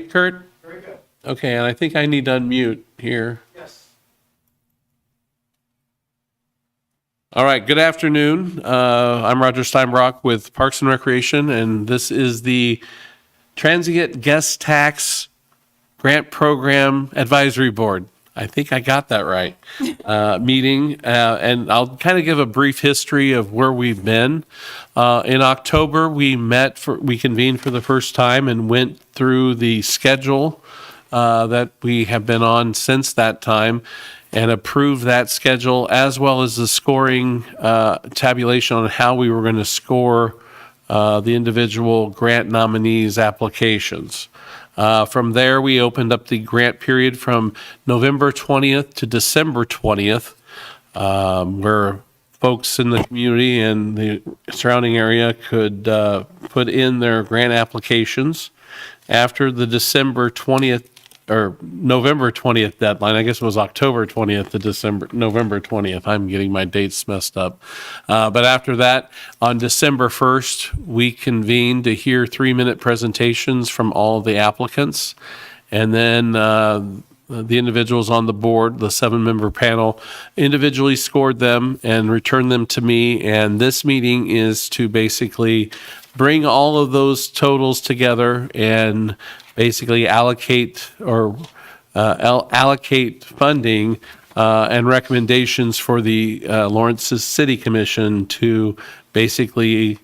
Kurt? Very good. Okay, and I think I need to unmute here. Yes. All right, good afternoon. I'm Roger Steinbrock with Parks and Recreation, and this is the Transient Guest Tax Grant Program Advisory Board. I think I got that right. Meeting, and I'll kind of give a brief history of where we've been. In October, we convened for the first time and went through the schedule that we have been on since that time and approved that schedule as well as the scoring tabulation on how we were going to score the individual grant nominees' applications. From there, we opened up the grant period from November 20th to December 20th, where folks in the community and the surrounding area could put in their grant applications. After the December 20th or November 20th deadline, I guess it was October 20th to November 20th. I'm getting my dates messed up. But after that, on December 1st, we convened to hear 3-minute presentations from all of the applicants. And then the individuals on the board, the 7-member panel, individually scored them and returned them to me. And this meeting is to basically bring all of those totals together and basically allocate funding and recommendations for the Lawrence City Commission to basically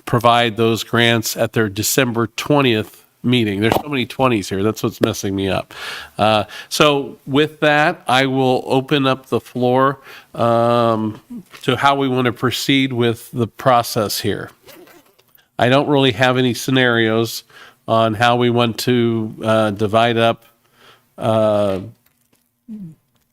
provide those grants at their December 20th meeting. There's so many 20s here. That's what's messing me up. So with that, I will open up the floor to how we want to proceed with the process here. I don't really have any scenarios on how we want to divide up,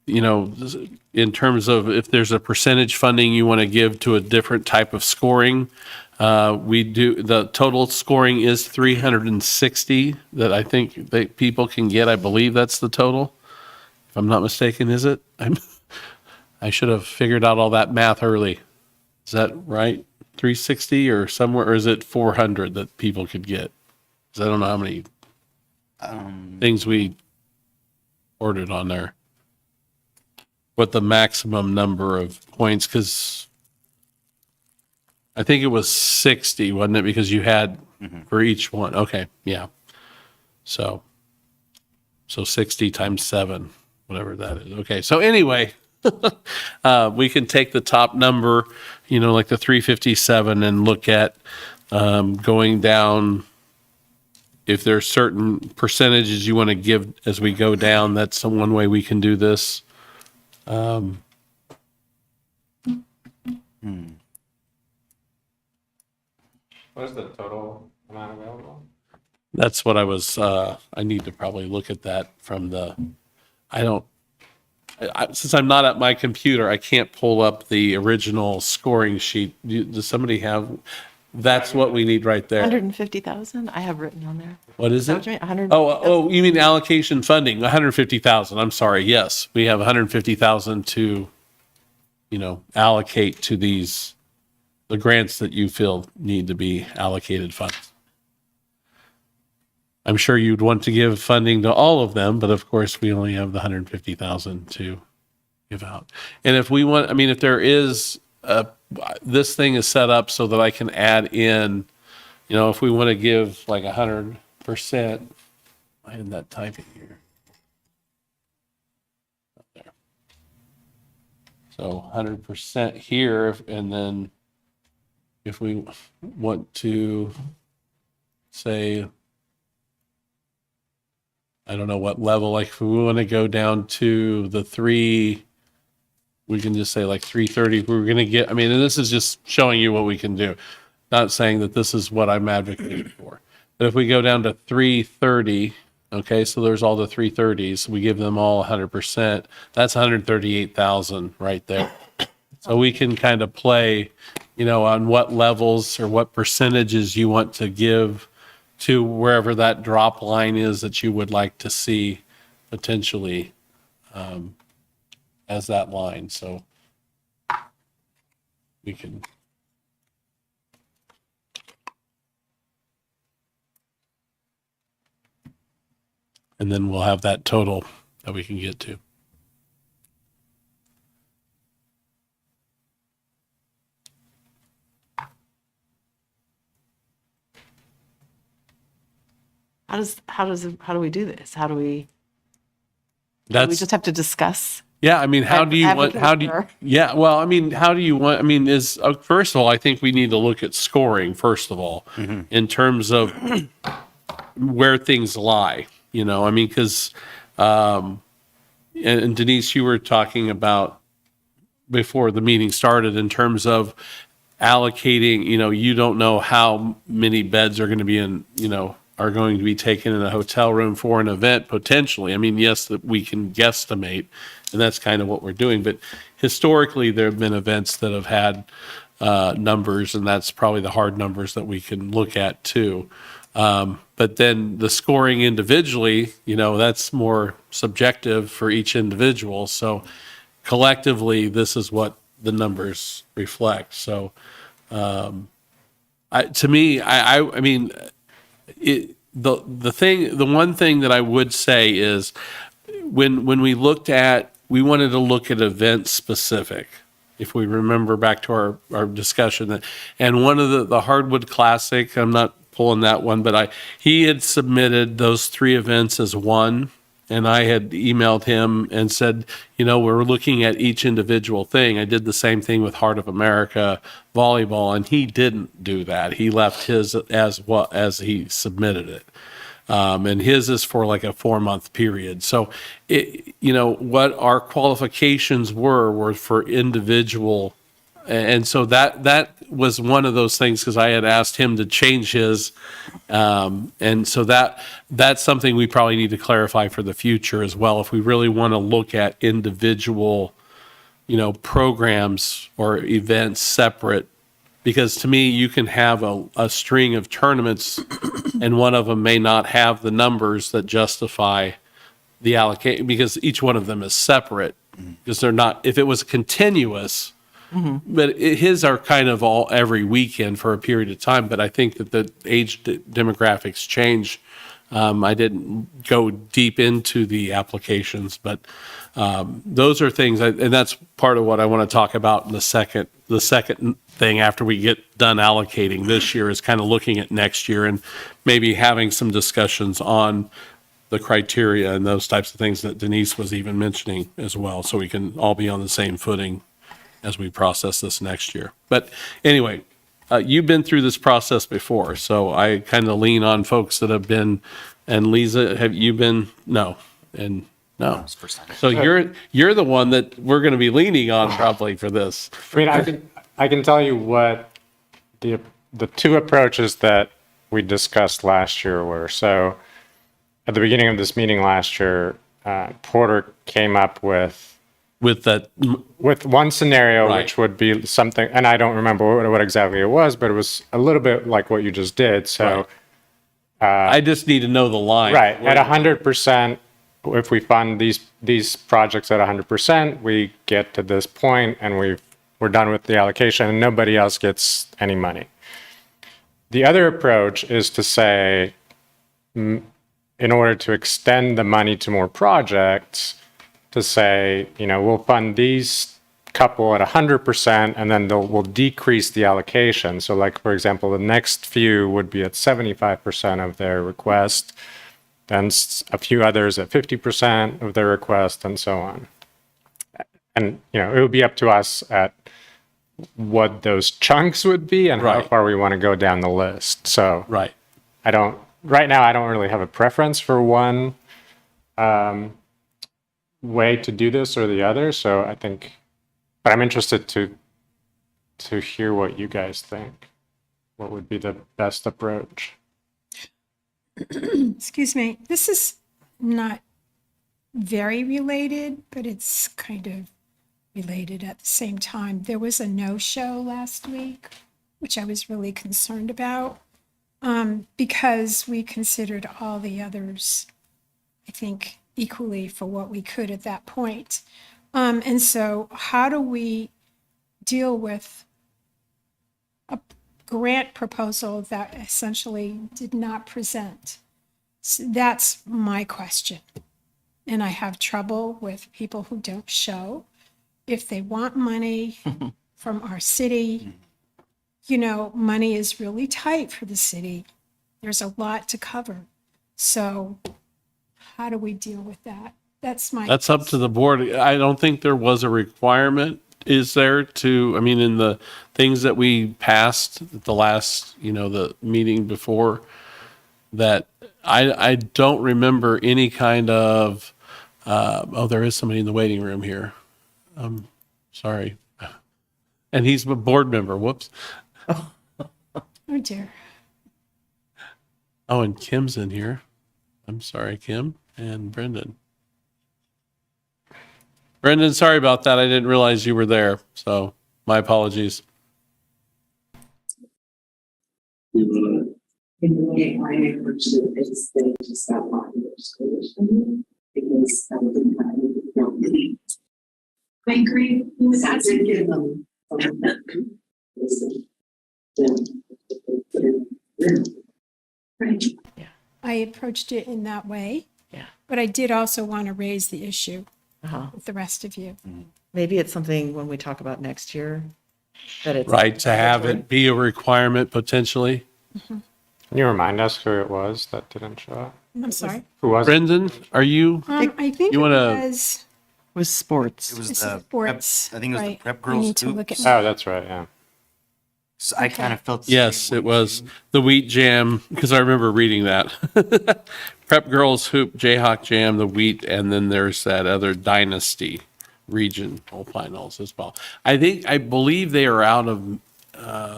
in terms of if there's a percentage funding you want to give to a different type of scoring. The total scoring is 360 that I think that people can get. I believe that's the total. If I'm not mistaken, is it? I should have figured out all that math early. Is that right? 360 or somewhere, or is it 400 that people could get? Because I don't know how many things we ordered on there. What the maximum number of points, because I think it was 60, wasn't it? Because you had for each one. Okay, yeah. So 60 times 7, whatever that is. Okay, so anyway, we can take the top number, like the 357, and look at going down. If there's certain percentages you want to give as we go down, that's one way we can do this. What is the total amount available? That's what I was, I need to probably look at that from since I'm not at my computer, I can't pull up the original scoring sheet. Does somebody have, that's what we need right there. 150,000 I have written on there. What is Is that it? what you mean? 150,000? Oh, you mean allocation funding, 150,000. I'm sorry. Yes, we have 150,000 to, allocate to the grants that you feel need to be allocated funds. I'm sure you'd want to give funding to all of them, but of course we only have the 150,000 to give out. And if we want, if there is this thing is set up so that I can add in, if we want to give like 100%, I had that typing here. Up there. So 100% here, and then if we want to say, I don't know what level, like if we want to go down to the 3, we can just say like 330. We're going to get, and this is just showing you what we can do. Not saying that this is what I'm advocating for. But if we go down to 330, okay, so there's all the 330s. We give them all 100%. That's 138,000 right there. So we can kind of play, on what levels or what percentages you want to give to wherever that drop line is that you would like to see potentially as that line. So we can And then we'll have that total that we can get to. How do we do this? How do we just have to discuss? Yeah, I mean, how do you want, Advocate yeah, well, I mean, how do you want, I mean, first of all, I think we need to look at scoring, first of all, in terms of where things lie, I mean, because, and Denise, you were talking about before the meeting started in terms of allocating, you don't know how many beds are going to be are going to be taken in a hotel room for an event potentially. I mean, yes, that we can guesstimate, and that's kind of what we're doing. But historically, there have been events that have had numbers, and that's probably the hard numbers that we can look at too. But then the scoring individually, that's more subjective for each individual. So collectively, this is what the numbers reflect. So to me, I mean, the one thing that I would say is when we wanted to look at event specific, if we remember back to our discussion, and one of the Hardwood Classic, I'm not pulling that one, but he had submitted those 3 events as one, and I had emailed him and said, we're looking at each individual thing. I did the same thing with Heart of America volleyball, and he didn't do that. He left his as he submitted it. And his is for like a 4-month period. So, what our qualifications were for individual. And so that was one of those things, because I had asked him to change his. And so that's something we probably need to clarify for the future as well. If we really want to look at individual, programs or events separate, because to me, you can have a string of tournaments and one of them may not have the numbers that justify the allocation, because each one of them is separate, because they're not, if it was continuous, but his are kind of all every weekend for a period of time. But I think that the age demographics change. I didn't go deep into the applications, but those are things, and that's part of what I want to talk about in the second thing after we get done allocating this year, is kind of looking at next year and maybe having some discussions on the criteria and those types of things that Denise was even mentioning as well, so we can all be on the same footing as we process this next year. But anyway, you've been through this process before, so I kind of lean on folks that have been. And Lisa, have you been? No, and no. So you're the one that we're going to be leaning on probably for this. I mean, I can tell you what the 2 approaches that we discussed last year were. So at the beginning of this meeting last year, Porter came up with one scenario, Right. which would be something, and I don't remember what exactly it was, but it was a little bit like what you just did. So, I just need to know the line. right, at 100%, if we fund these projects at 100%, we get to this point and we're done with the allocation and nobody else gets any money. The other approach is to say, in order to extend the money to more projects, to say, we'll fund these couple at 100%, and then we'll decrease the allocation. So like, for example, the next few would be at 75% of their request, then a few others at 50% of their request, and so on. And, it would be up to us at what those chunks would be and how Right. far we want to go down the list. So Right. right now, I don't really have a preference for one way to do this or the other. So I think, but I'm interested to hear what you guys think. What would be the best approach? Excuse me. This is not very related, but it's kind of related at the same time. There was a no-show last week, which I was really concerned about, because we considered all the others, I think, equally for what we could at that point. And so how do we deal with a grant proposal that essentially did not present So that's my question. And I have trouble with people who don't show. If they want money from our city, you know, money is really tight for the city. There's a lot to cover. So how do we deal with that? That's my. That's up to the board. I don't think there was a requirement, is there, to, I mean, in the things that we passed at the last, you know, the meeting before, that I don't remember any kind of, oh, there is somebody in the waiting room here. Sorry. And he's a board member. Whoops. Oh dear. Oh, and Kim's in here. I'm sorry, Kim and Brendan. Brendan, sorry about that. I didn't realize you were there. So my apologies. In the way I approach it is they just got popular solution because I would don't really. I agree with that. To give them right. I approached it in that way. Yeah. But I did also want to raise the issue Uh-huh. with the rest of you. Maybe it's something when we talk about next year that it's Right, to have it be a requirement potentially. Can you remind us who it was that didn't show up? I'm sorry. Who was it? Brendan, are you? I think You it wanna- was was sports. It was it's the sports. prep, I think it was right. the prep I girls need to look at hoops. Oh, that's right, yeah. So I kind of felt the Yes, same it way, was too. the wheat jam, because I remember reading that. Prep girls hoop, Jayhawk jam, the wheat, and then there's that other dynasty regional finals as well. I believe they are out of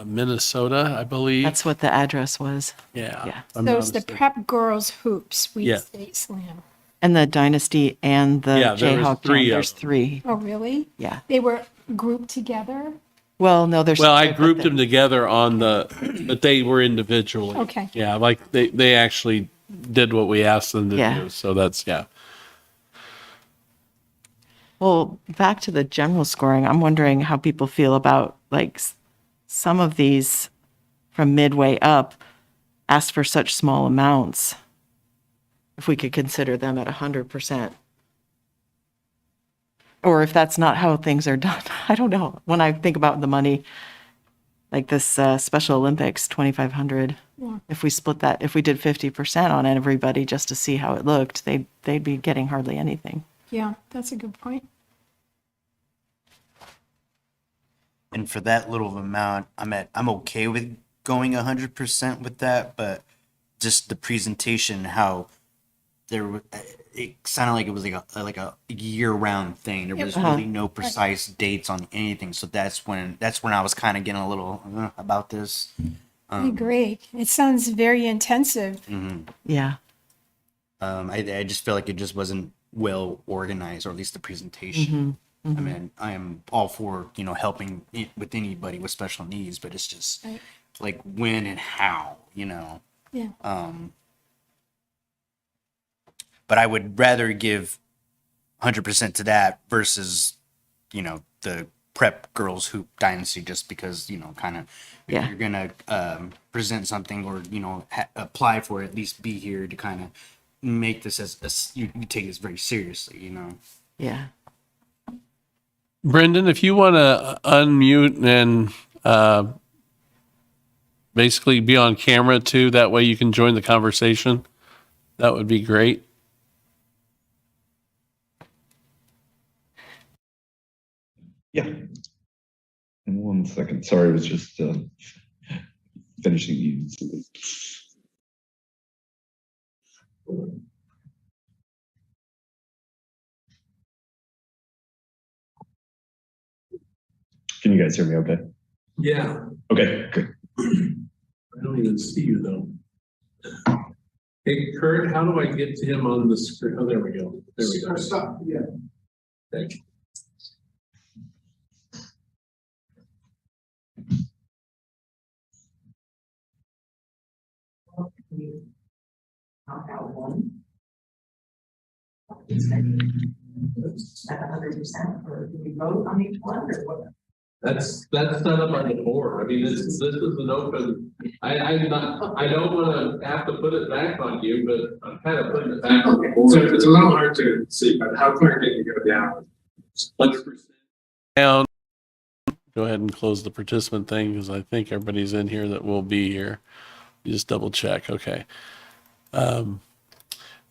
Minnesota, I believe. That's what the address was. Yeah. yeah. I'm So not it's the mistaken. prep girls hoops wheat Yeah. state slam. And the Dynasty and the Yeah, there was Jayhawk three Jam. of There's them. three. Oh, really? Yeah. They were grouped together? Well, no, there's. Well, I but grouped the- them together on but they were individually. Okay. Yeah, like they actually did what we asked them to Yeah. do. So that's, yeah. Well, back to the general scoring, I'm wondering how people feel about like some of these from midway up asked for such small amounts. If we could consider them at 100%. Or if that's not how things are done. I don't know. When I think about the money, like this Special Olympics, 2,500. Yeah. If we split that, if we did 50% on everybody just to see how it looked, they'd be getting hardly anything. Yeah, that's a good point. And for that little of amount, I'm okay with going 100% with that, but just the presentation, how it sounded like it was like a year-round thing. There was really no precise dates on anything, so that's when I was kind of getting a little about this. I agree. It sounds very intensive. Yeah. I just feel like it just wasn't well organized, or at least the presentation. I mean, I am all for helping with anybody with special needs, but it's just Right. like when and how, Yeah. But I would rather give 100% to that versus, the prep girls hoop dynasty, just because, kind of, if Yeah. you're going to present something or, apply for it, at least be here to kind of make this as you take this very seriously, Yeah. Brendan, if you want to unmute and basically be on camera too, that way you can join the conversation, that would be great. Yeah. In 1 second. Sorry, I was just finishing eating something. Can you guys hear me okay? Yeah, Okay, good. I don't even see you though. Hey Kurt, how do I get to him on the screen? Oh, there we go. There we go. Stop. Yeah. Thank you. Knock out one. At 100%, or do we vote on each one, or what? That's set up by the board. I mean, this is an open, I'm not, I don't wanna have to put it back on you, but I'm kind of putting it back on the board. So it's a little hard to see, but how far can you go down? Let's Down. Go ahead and close the participant thing because I think everybody's in here that will be here. You just double check. Okay.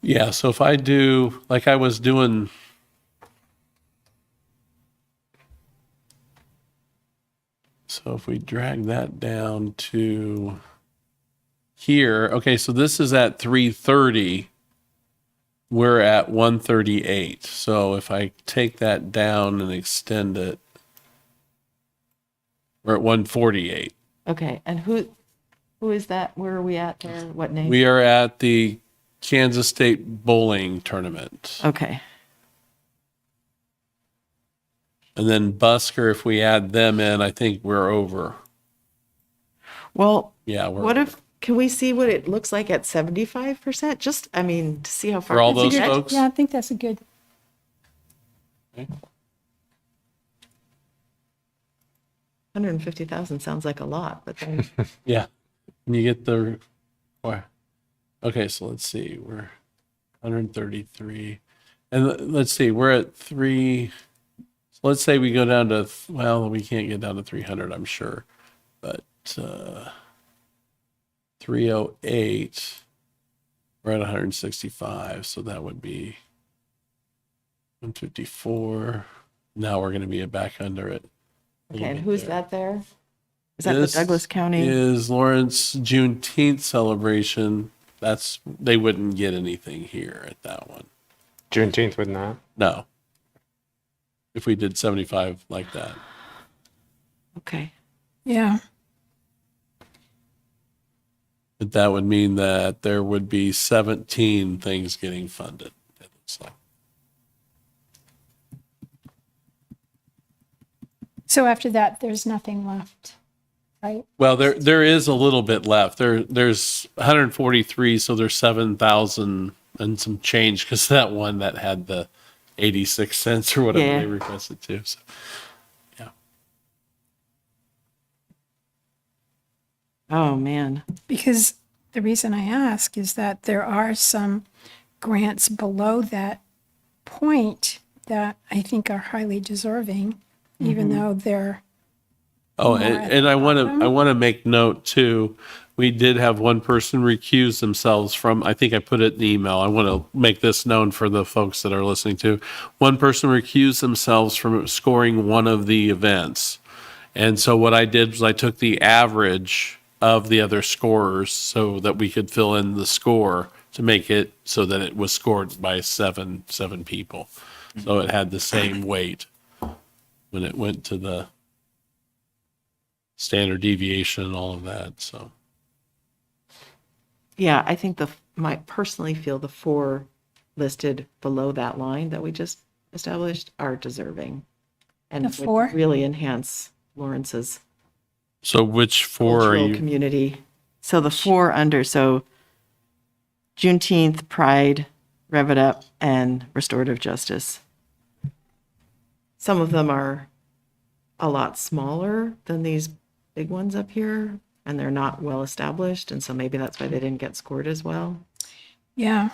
Yeah, so if I do, like I was doing, so if we drag that down to here, okay, so this is at 330. We're at 138. So if I take that down and extend it, we're at 148. Okay, and who is that? Where are we at there? What name? We are at the Kansas State Bowling Tournament. Okay. And then Busker, if we add them in, I think we're over. Well, Yeah, we're what over. if, can we see what it looks like at 75%? Just, I mean, to see how far. For all we those get. folks? Yeah, I think that's a good, 150,000 sounds like a lot, but then, Yeah. Can you get the, why? Okay, so let's see, we're 133. And let's see, we're at so let's say we go down to, well, we can't get down to 300, I'm sure. But 308, we're at 165, so that would be 154. Now we're going to be back under it. a okay, little and bit who's there. that there? Is that This the Douglas County? Is Lawrence Juneteenth celebration. They wouldn't get anything here at that one. Juneteenth would not. No. If we did 75 like that. Okay. yeah. But that would mean that there would be 17 things getting funded, it looks like. So after that, there's nothing left, right? Well, there is a little bit left. There's 143, so there's 7,000 and some change because that one that had the 86 cents or whatever Yeah. they requested to. So, yeah. Oh, man. Because the reason I ask is that there are some grants below that point that I think are highly deserving, even though they're, Oh, more at and the I want bottom. to make note too. We did have one person recuse themselves from, I think I put it in the email. I want to make this known for the folks that are listening to. One person recused themselves from scoring one of the events. And so what I did was I took the average of the other scorers so that we could fill in the score to make it so that it was scored by seven people. So it had the same weight when it went to the standard deviation and all of that. So Yeah, I think might personally feel the 4 listed below that line that we just established are deserving. And The would 4? really enhance Lawrence's which four are cultural you? community. So the 4 under, so Juneteenth, Pride, Rev It Up, and Restorative Justice. Some of them are a lot smaller than these big ones up here, and they're not well established, and so maybe that's why they didn't get scored as well. yeah.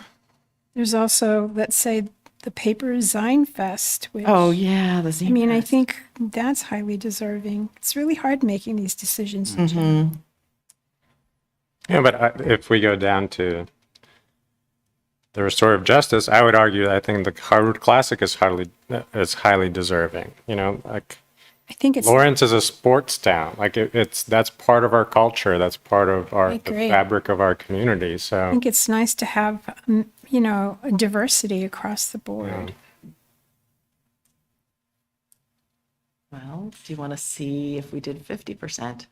There's also, let's say, the Paper Zine Fest, which, Oh, yeah, the I mean, I Zine think that's highly deserving. It's really hard making these decisions. Mm-hmm. Yeah, but if we go down to the restorative justice, I would argue that I think the Harvard Classic is highly deserving. You know, like I think it's, Lawrence is a sports town. Like that's part of our culture. That's part of the agree. fabric of our community. I So think it's nice to have, a diversity across the board. Well, do you want to see if we did 50%?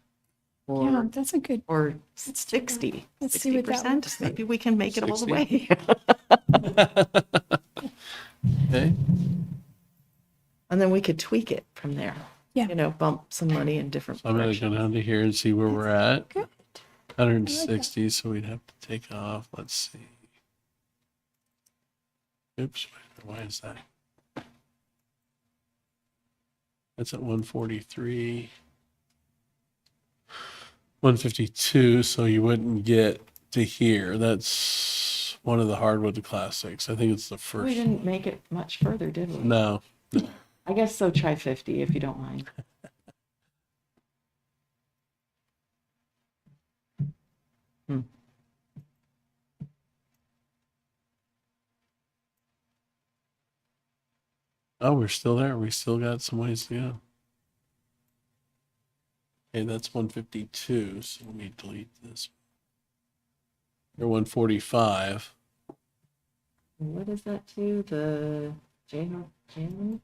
Yeah, Or, that's a good, or let's do that. 60? Let's see what that 60%? looks like. Maybe we can make it all the 60? way. Okay. And then we could tweak it from there. Yeah. Bump some money in different So I'm going to directions. go down to here and see where we're at. Good. 160, so we'd have to take off. Let's see. Oops, why is that? That's at 143. 152, so you wouldn't get to here. That's one of the hardwood classics. I think it's the We first. didn't make it much further, did we? No. I guess so, try 50 if you don't mind. Oh, we're still there. We still got some ways to go. Okay, that's 152, so let me delete this. You're 145. What is that to the J1?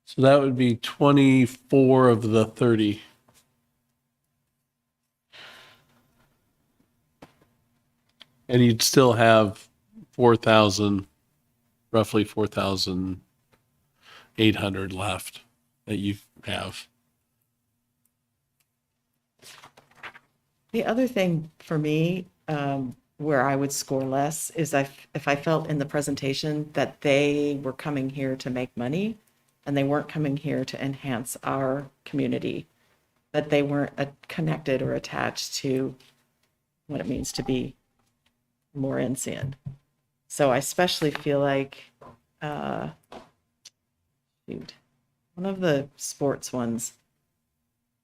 So that would be 24 of the 30. And you'd still have 4,000, roughly 4,800 left that you have. The other thing for me, where I would score less is if I felt in the presentation that they were coming here to make money and they weren't coming here to enhance our community, that they weren't connected or attached to what it means to be Lawrenceian. So I especially feel like, one of the sports ones,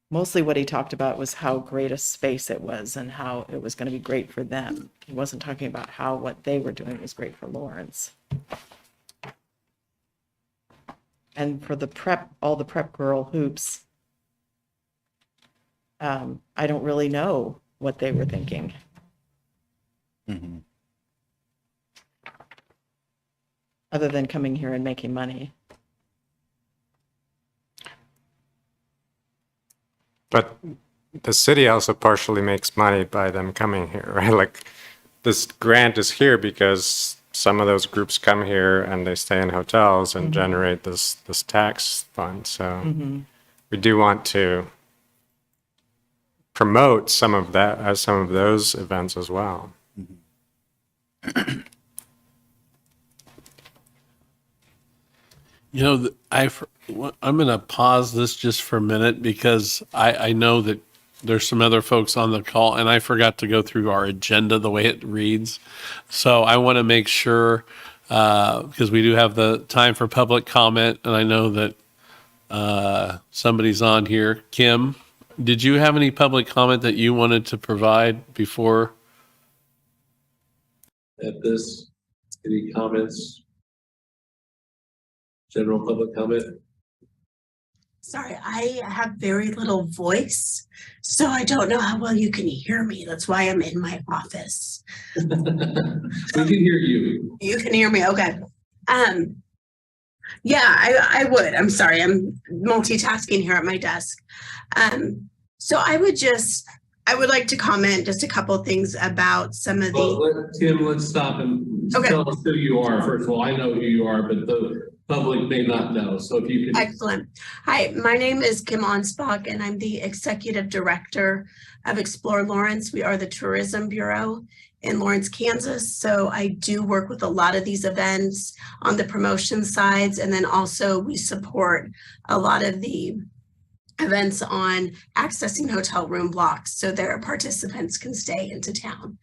mostly what he talked about was how great a space it was and how it was going to be great for them. He wasn't talking about how what they were doing was great for Lawrence. And for the prep, all the prep girl hoops, I don't really know what they were thinking. Mm-hmm. Other than coming here and making money. But the city also partially makes money by them coming here, right? Like this grant is here because some of those groups come here and they stay in hotels and generate this tax fund. So we do want to promote some of that as some of those events as well. You know, I'm going to pause this just for a minute because I know that there's some other folks on the call and I forgot to go through our agenda the way it reads. So I want to make sure, because we do have the time for public comment and I know that somebody's on here. Kim, did you have any public comment that you wanted to provide before? At this, any comments? General public comment? Sorry, I have very little voice, so I don't know how well you can hear me. That's why I'm in my office. We can hear you. You can hear me, okay. Yeah, I would. I'm sorry, I'm multitasking here at my desk. So I would like to comment just a couple things about some of the. Tim, let's stop and tell us who you are. First of all, I know who you are, but the public may not know. So if you can. Excellent. Hi, my name is Kim Onspach, and I'm the Executive Director of Explore Lawrence. We are the Tourism Bureau in Lawrence, Kansas. So I do work with a lot of these events on the promotion sides, and then also we support a lot of the events on accessing hotel room blocks so their participants can stay into town.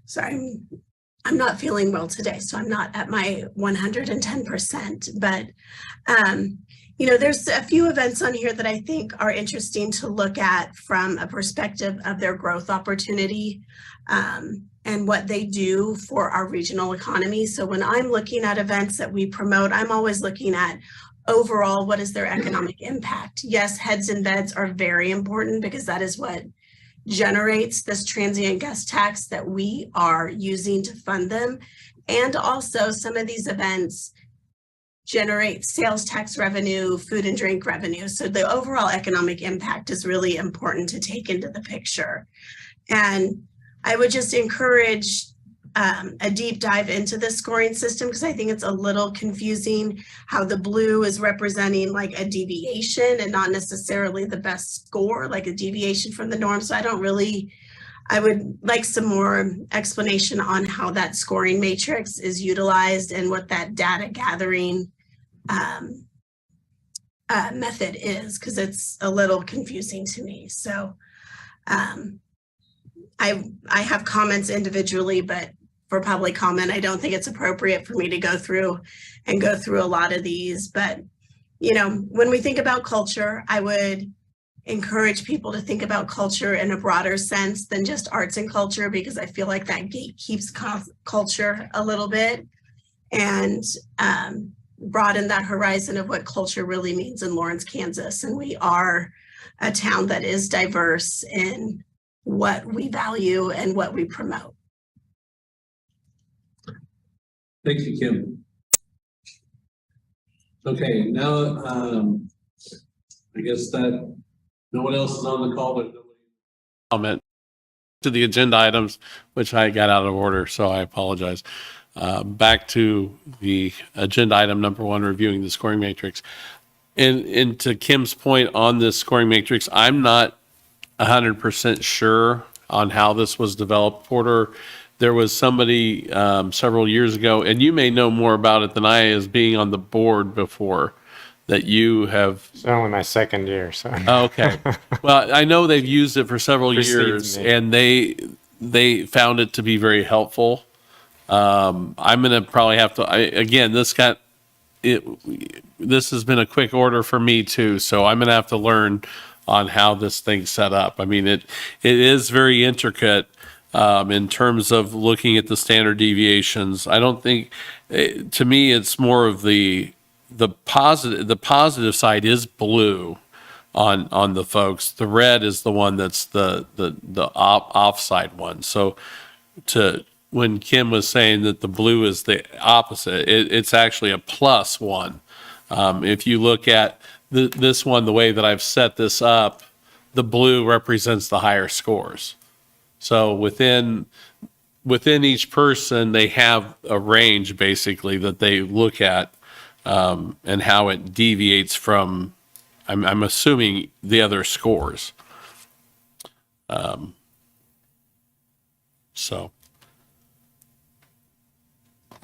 Sorry, I'm not feeling well today, so I'm not at my 110%, but you know, there's a few events on here that I think are interesting to look at from a perspective of their growth opportunity and what they do for our regional economy. So when I'm looking at events that we promote, I'm always looking at overall, what is their economic impact? Yes, heads and beds are very important because that is what generates this transient guest tax that we are using to fund them. And also some of these events generate sales tax revenue, food and drink revenue. So the overall economic impact is really important to take into the picture. And I would just encourage a deep dive into the scoring system because I think it's a little confusing how the blue is representing like a deviation and not necessarily the best score, like a deviation from the norm. So I would like some more explanation on how that scoring matrix is utilized and what that data gathering method is, because it's a little confusing to me. So I have comments individually, but for public comment, I don't think it's appropriate for me to go through a lot of these. But, you know, when we think about culture, I would encourage people to think about culture in a broader sense than just arts and culture, because I feel like that gatekeeps culture a little bit, and broaden that horizon of what culture really means in Lawrence, Kansas. And we are a town that is diverse in what we value and what we promote. Thank you, Kim. Okay, now, I guess that no one else is on the call, but nobody. Comment to the agenda items, which I got out of order, so I apologize. Back to the agenda item number 1, reviewing the scoring matrix. And to Kim's point on this scoring matrix, I'm not 100% sure on how this was developed, Porter. There was somebody several years ago, and you may know more about it than I, as being on the board before, that you have. It's only my second year, so. Oh, okay. Well, I know they've used it for several Precedes years, me. and they found it to be very helpful. I'm going to probably have to, again, this has been a quick order for me too, so I'm going to have to learn on how this thing's set up. I mean, it is very intricate in terms of looking at the standard deviations. I don't think, to me, it's more of the positive side is blue on the folks. The red is the one that's the offside one. So when Kim was saying that the blue is the opposite, it's actually a +1. If you look at this one, the way that I've set this up, the blue represents the higher scores. So within each person, they have a range basically that they look at, and how it deviates from, I'm assuming, the other scores.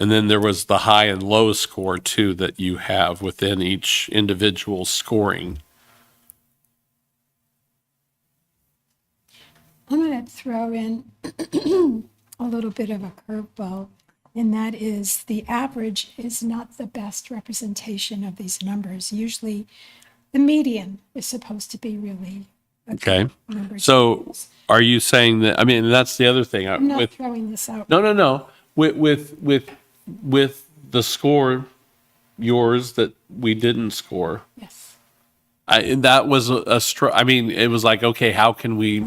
And then there was the high and low score too that you have within each individual scoring. I'm going to throw in a little bit of a curveball, and that is the average is not the best representation of these numbers. Usually the median is supposed to be really a Okay. good number to So use. are you saying that, I mean, that's the other thing. I'm not throwing this out. No. With the score, yours that we didn't score, Yes. that was I mean, it was like, okay, how can we,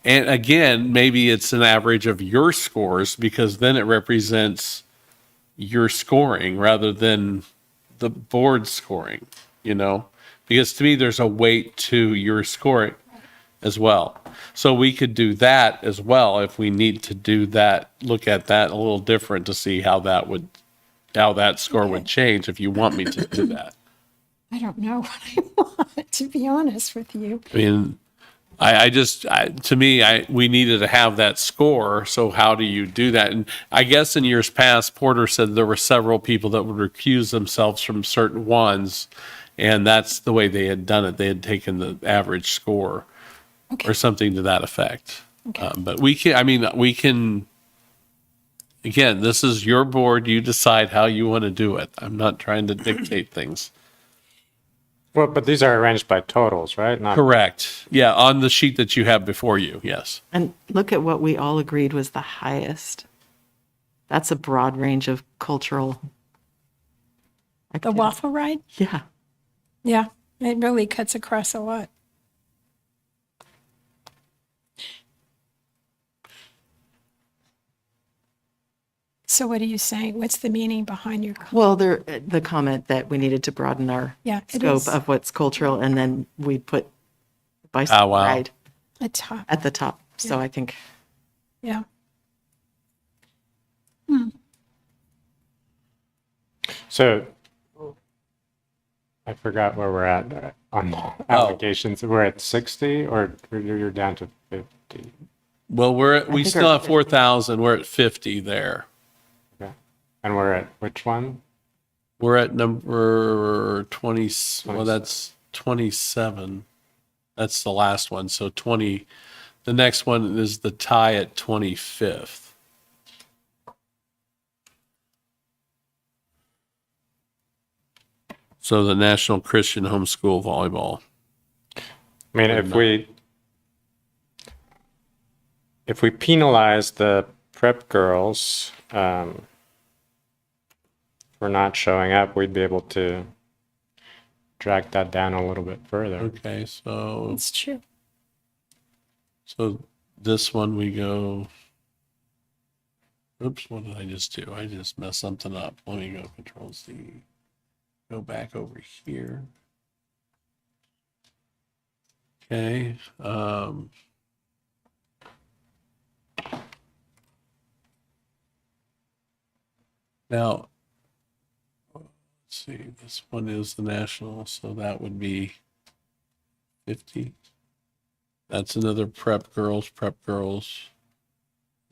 and again, maybe it's an average of your scores, because then it represents your scoring rather than the board scoring, because to me, there's a weight to your scoring as well. So we could do that as well if we need to do that, look at that a little different to see how that score would change, if you want me to do that. I don't know what I want, to be honest with you. I mean, to me, we needed to have that score. So how do you do that? And I guess in years past, Porter said there were several people that would recuse themselves from certain ones, and that's the way they had done it. They had taken the average score. Okay. Or something to that effect. Okay. But we can, again, this is your board. You decide how you want to do it. I'm not trying to dictate things. Well, but these are arranged by totals, right? Not Correct. Yeah, on the sheet that you have before you, yes. And look at what we all agreed was the highest. That's a broad range of cultural. The waffle ride? Yeah. Yeah, it really cuts across a lot. So what are you saying? What's the meaning behind your comment? Well, the comment that we needed to broaden our Yeah, it scope is. of what's cultural, and then we put bicycle wow. ride A top, at the top. So I think yeah. So I forgot where we're at on applications. We're at 60, or you're down to 50? Well, we think still our have 4,000. We're at 50 there. Okay. And we're at which one? We're at number 20, well, 27. that's 27. That's the last one. So 20, the next one is the tie at 25th. So the National Christian Homeschool Volleyball. I mean, if we penalize the prep girls for not showing up, we'd be able to drag that down a little bit further. Okay, so It's true. this one we go. Oops, what did I just do? I just messed something up. Let me go Control C. Go back over here. Okay. Now, let's see. This one is the national, so that would be 50. That's another Prep Girls,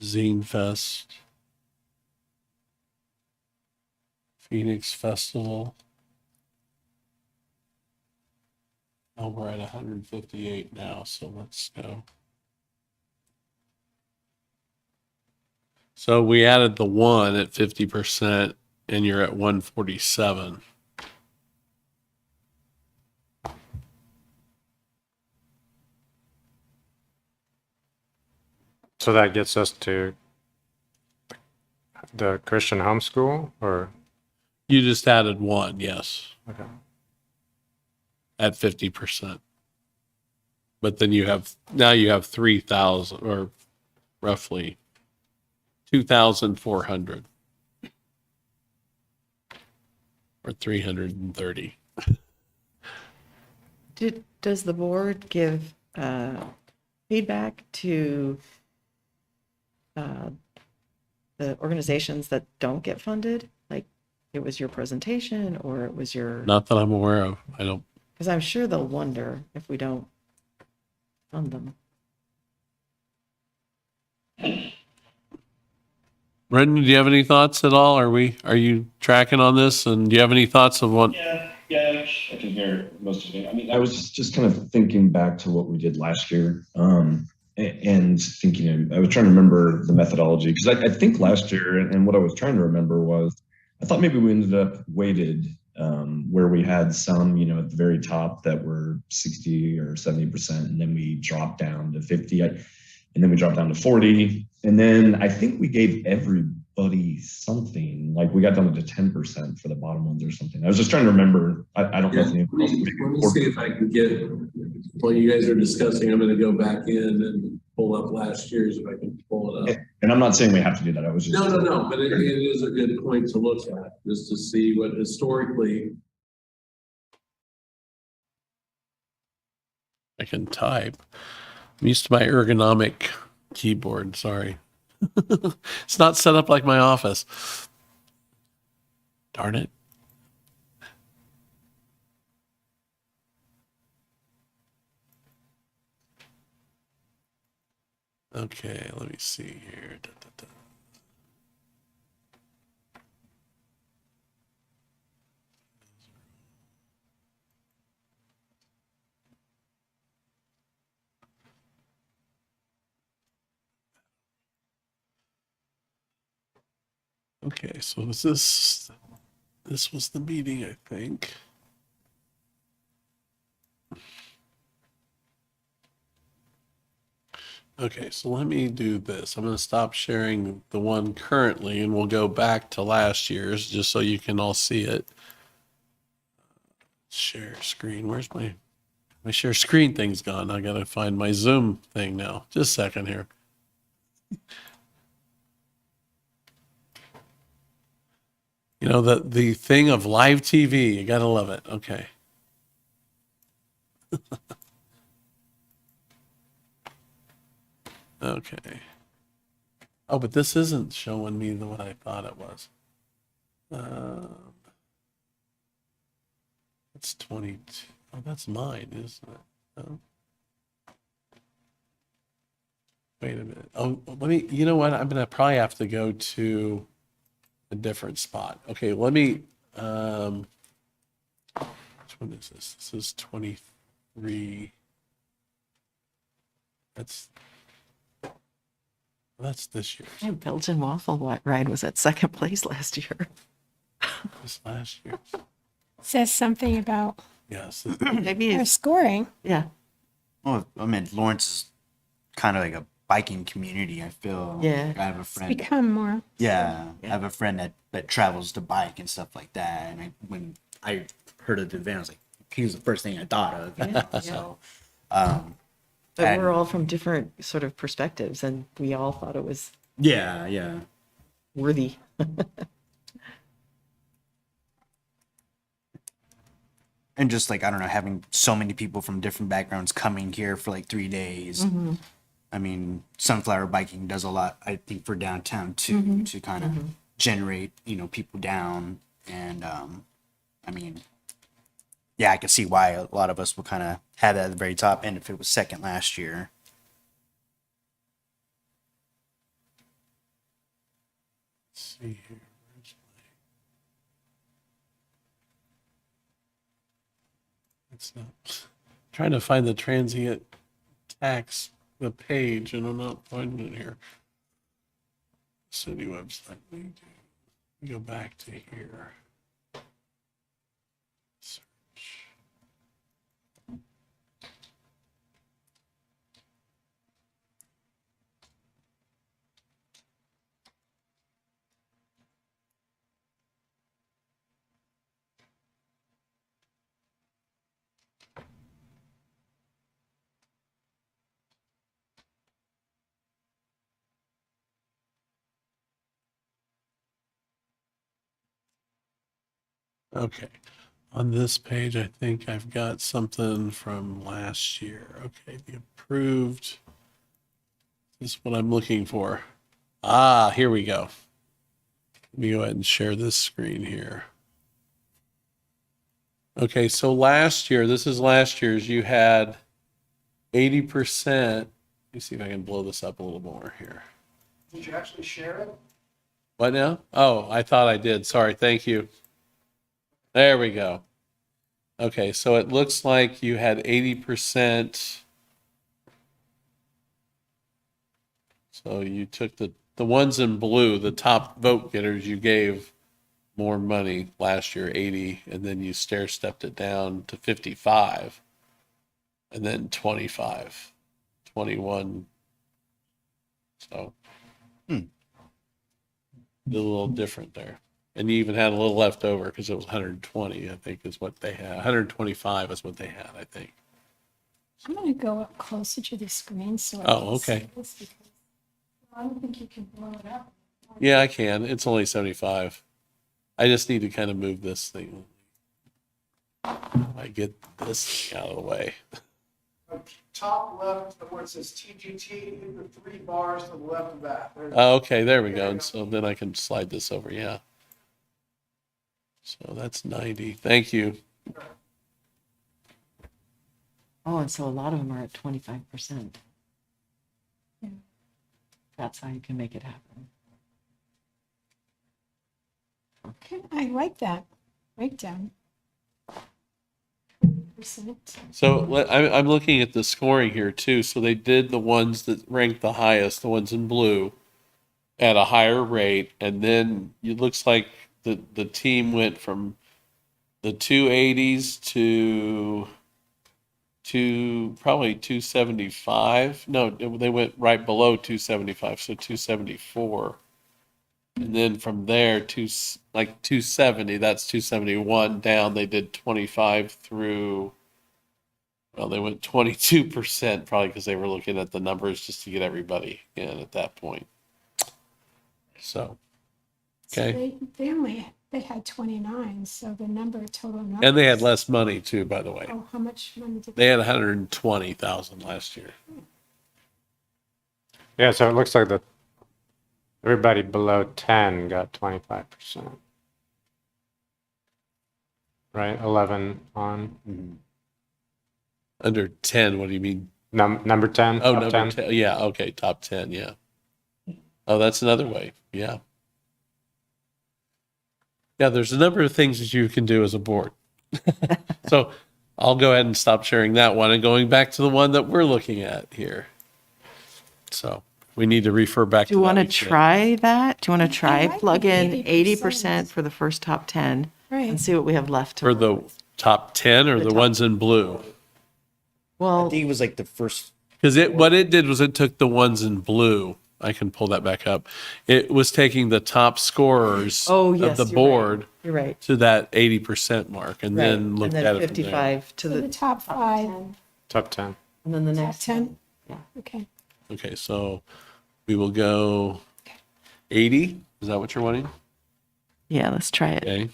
Zine Fest, Phoenix Festival. Oh, we're at 158 now, so let's go. So we added the one at 50%, and you're at 147. So that gets us to the Christian homeschool, or? You just added one, yes, Okay. at 50%. But then you have 3,000 or roughly 2,400 or 330. Does the board give feedback to the organizations that don't get funded? Like it was your presentation or it was your, Not that I'm aware of. I don't. because I'm sure they'll wonder if we don't fund them. Brendan, do you have any thoughts at all? Are you tracking on this? And do you have any thoughts of what? Yeah, I can hear most of it. I mean, I was just kind of thinking back to what we did last year, and thinking, I was trying to remember the methodology, because I think last year, and what I was trying to remember was, I thought maybe we ended up weighted, where we had some, at the very top that were 60 or 70%, and then we dropped down to 50, and then we dropped down to 40, and then I think we gave everybody something, like we got down to 10% for the bottom ones or something. I was just trying to remember. I don't know. Let me see if I can get, while you guys are discussing, I'm going to go back in and pull up last year's if I can pull it up. And I'm not saying we have to do that. I was just. No, but it is a good point to look at, just to see what historically. I can type. I'm used to my ergonomic keyboard. Sorry. It's not set up like my office. Darn it. Okay, let me see here. Okay, so this was the meeting, I think. Okay, so let me do this. I'm going to stop sharing the one currently, and we'll go back to last year's just so you can all see it. Share screen. Where's my share screen thing's gone? I got to find my Zoom thing now. Just a second here. The thing of live TV, you gotta love it. Okay. Okay. Oh, but this isn't showing me what I thought it was. It's 22. Oh, that's mine, isn't it? Oh. Wait a minute. Oh, you know what? I'm gonna probably have to go to a different spot. Okay, let me Which one is this? This is 23. That's this year. Yeah, Belgian waffle ride was at second place last year. This last year. Says something about Yes. Maybe our it's, scoring. yeah. Well, I mean, Lawrence is kind of like a biking community. I feel. Yeah. I have a friend. Become more. Yeah, I have a friend that travels to bike and stuff like that. And when I heard of the event, I was like, he was the first thing I thought of. You know? So, But And- we're all from different sort of perspectives, and we all thought it was yeah. worthy. And just like, I don't know, having so many people from different backgrounds coming here for like 3 days. I mean, Sunflower Biking does a lot, I think, for downtown too, to kind of generate, people down. And I mean, yeah, I can see why a lot of us will kind of have that at the very top end if it was second last year. Let's see here. Where's it's not trying to find the transient tax, the page, and I'm not finding it here. City website. We go back to here. Search. Okay. On this page, I think I've got something from last year. Okay, the approved. This is what I'm looking for. Ah, here we go. Let me go ahead and share this screen here. Okay, so last year, this is last year's, you had 80%. Let me see if I can blow this up a little more here. Did you actually share it? What now? Oh, I thought I did. Sorry. Thank you. There we go. Okay, so it looks like you had 80%. So you took the ones in blue, the top vote getters, you gave more money last year, 80, and then you stair-stepped it down to 55, and then 25, 21. So did a little different there. And you even had a little left over because it was 120, I think, is what they had. 125 is what they had, I think. I'm going to go up closer to the screen so I Oh, can okay. see this because I don't think you can blow it up. Yeah, I can. It's only 75. I just need to kind of move this thing. I get this thing out of the way. Top left, where it says TGT, the 3 bars to the left of that. Oh, okay, there we go. And so then I can slide this over, yeah. So that's 90. Thank you. Oh, and so a lot of them are at 25%. Yeah. That's how you can make it happen. Okay, I like that breakdown. Percent. So I'm looking at the scoring here too. So they did the ones that ranked the highest, the ones in blue, at a higher rate. And then it looks like the team went from the 280s to probably 275. No, they went right below 275, so 274. And then from there to like 270, that's 271 down. They did 25 through, well, they went 22% probably because they were looking at the numbers just to get everybody in at that point. So, okay. So they had 29, so the total number. And they had less money too, by the way. Oh, how much money did They had 120,000 last year. Yeah, so it looks like everybody below 10 got 25%. Right? 11 on Under 10, what do you mean? number 10. Oh, top number 10. 10. Yeah, okay, top 10, yeah. Oh, that's another way. Yeah. Yeah, there's a number of things that you can do as a board. So I'll go ahead and stop sharing that one and going back to the one that we're looking at here. So we need to refer back Do you to want to that. try that? Do you want to try like plug in 80%. 80% for the first top 10 and Right. see what we have left to For work the with? top 10 or The the top- ones in blue? I Well, think it was like the first. Because what it did was it took the ones in blue. I can pull that back up. It was taking the top scorers oh, of yes, the you're board right. You're right. to that 80% mark and Right. then looked and at then it from there. 55 to So the the top 5, Top 10. and then the top next 10? Yeah. Okay. Okay, so we will go 80. Is that what you're wanting? Yeah, let's try it. Okay.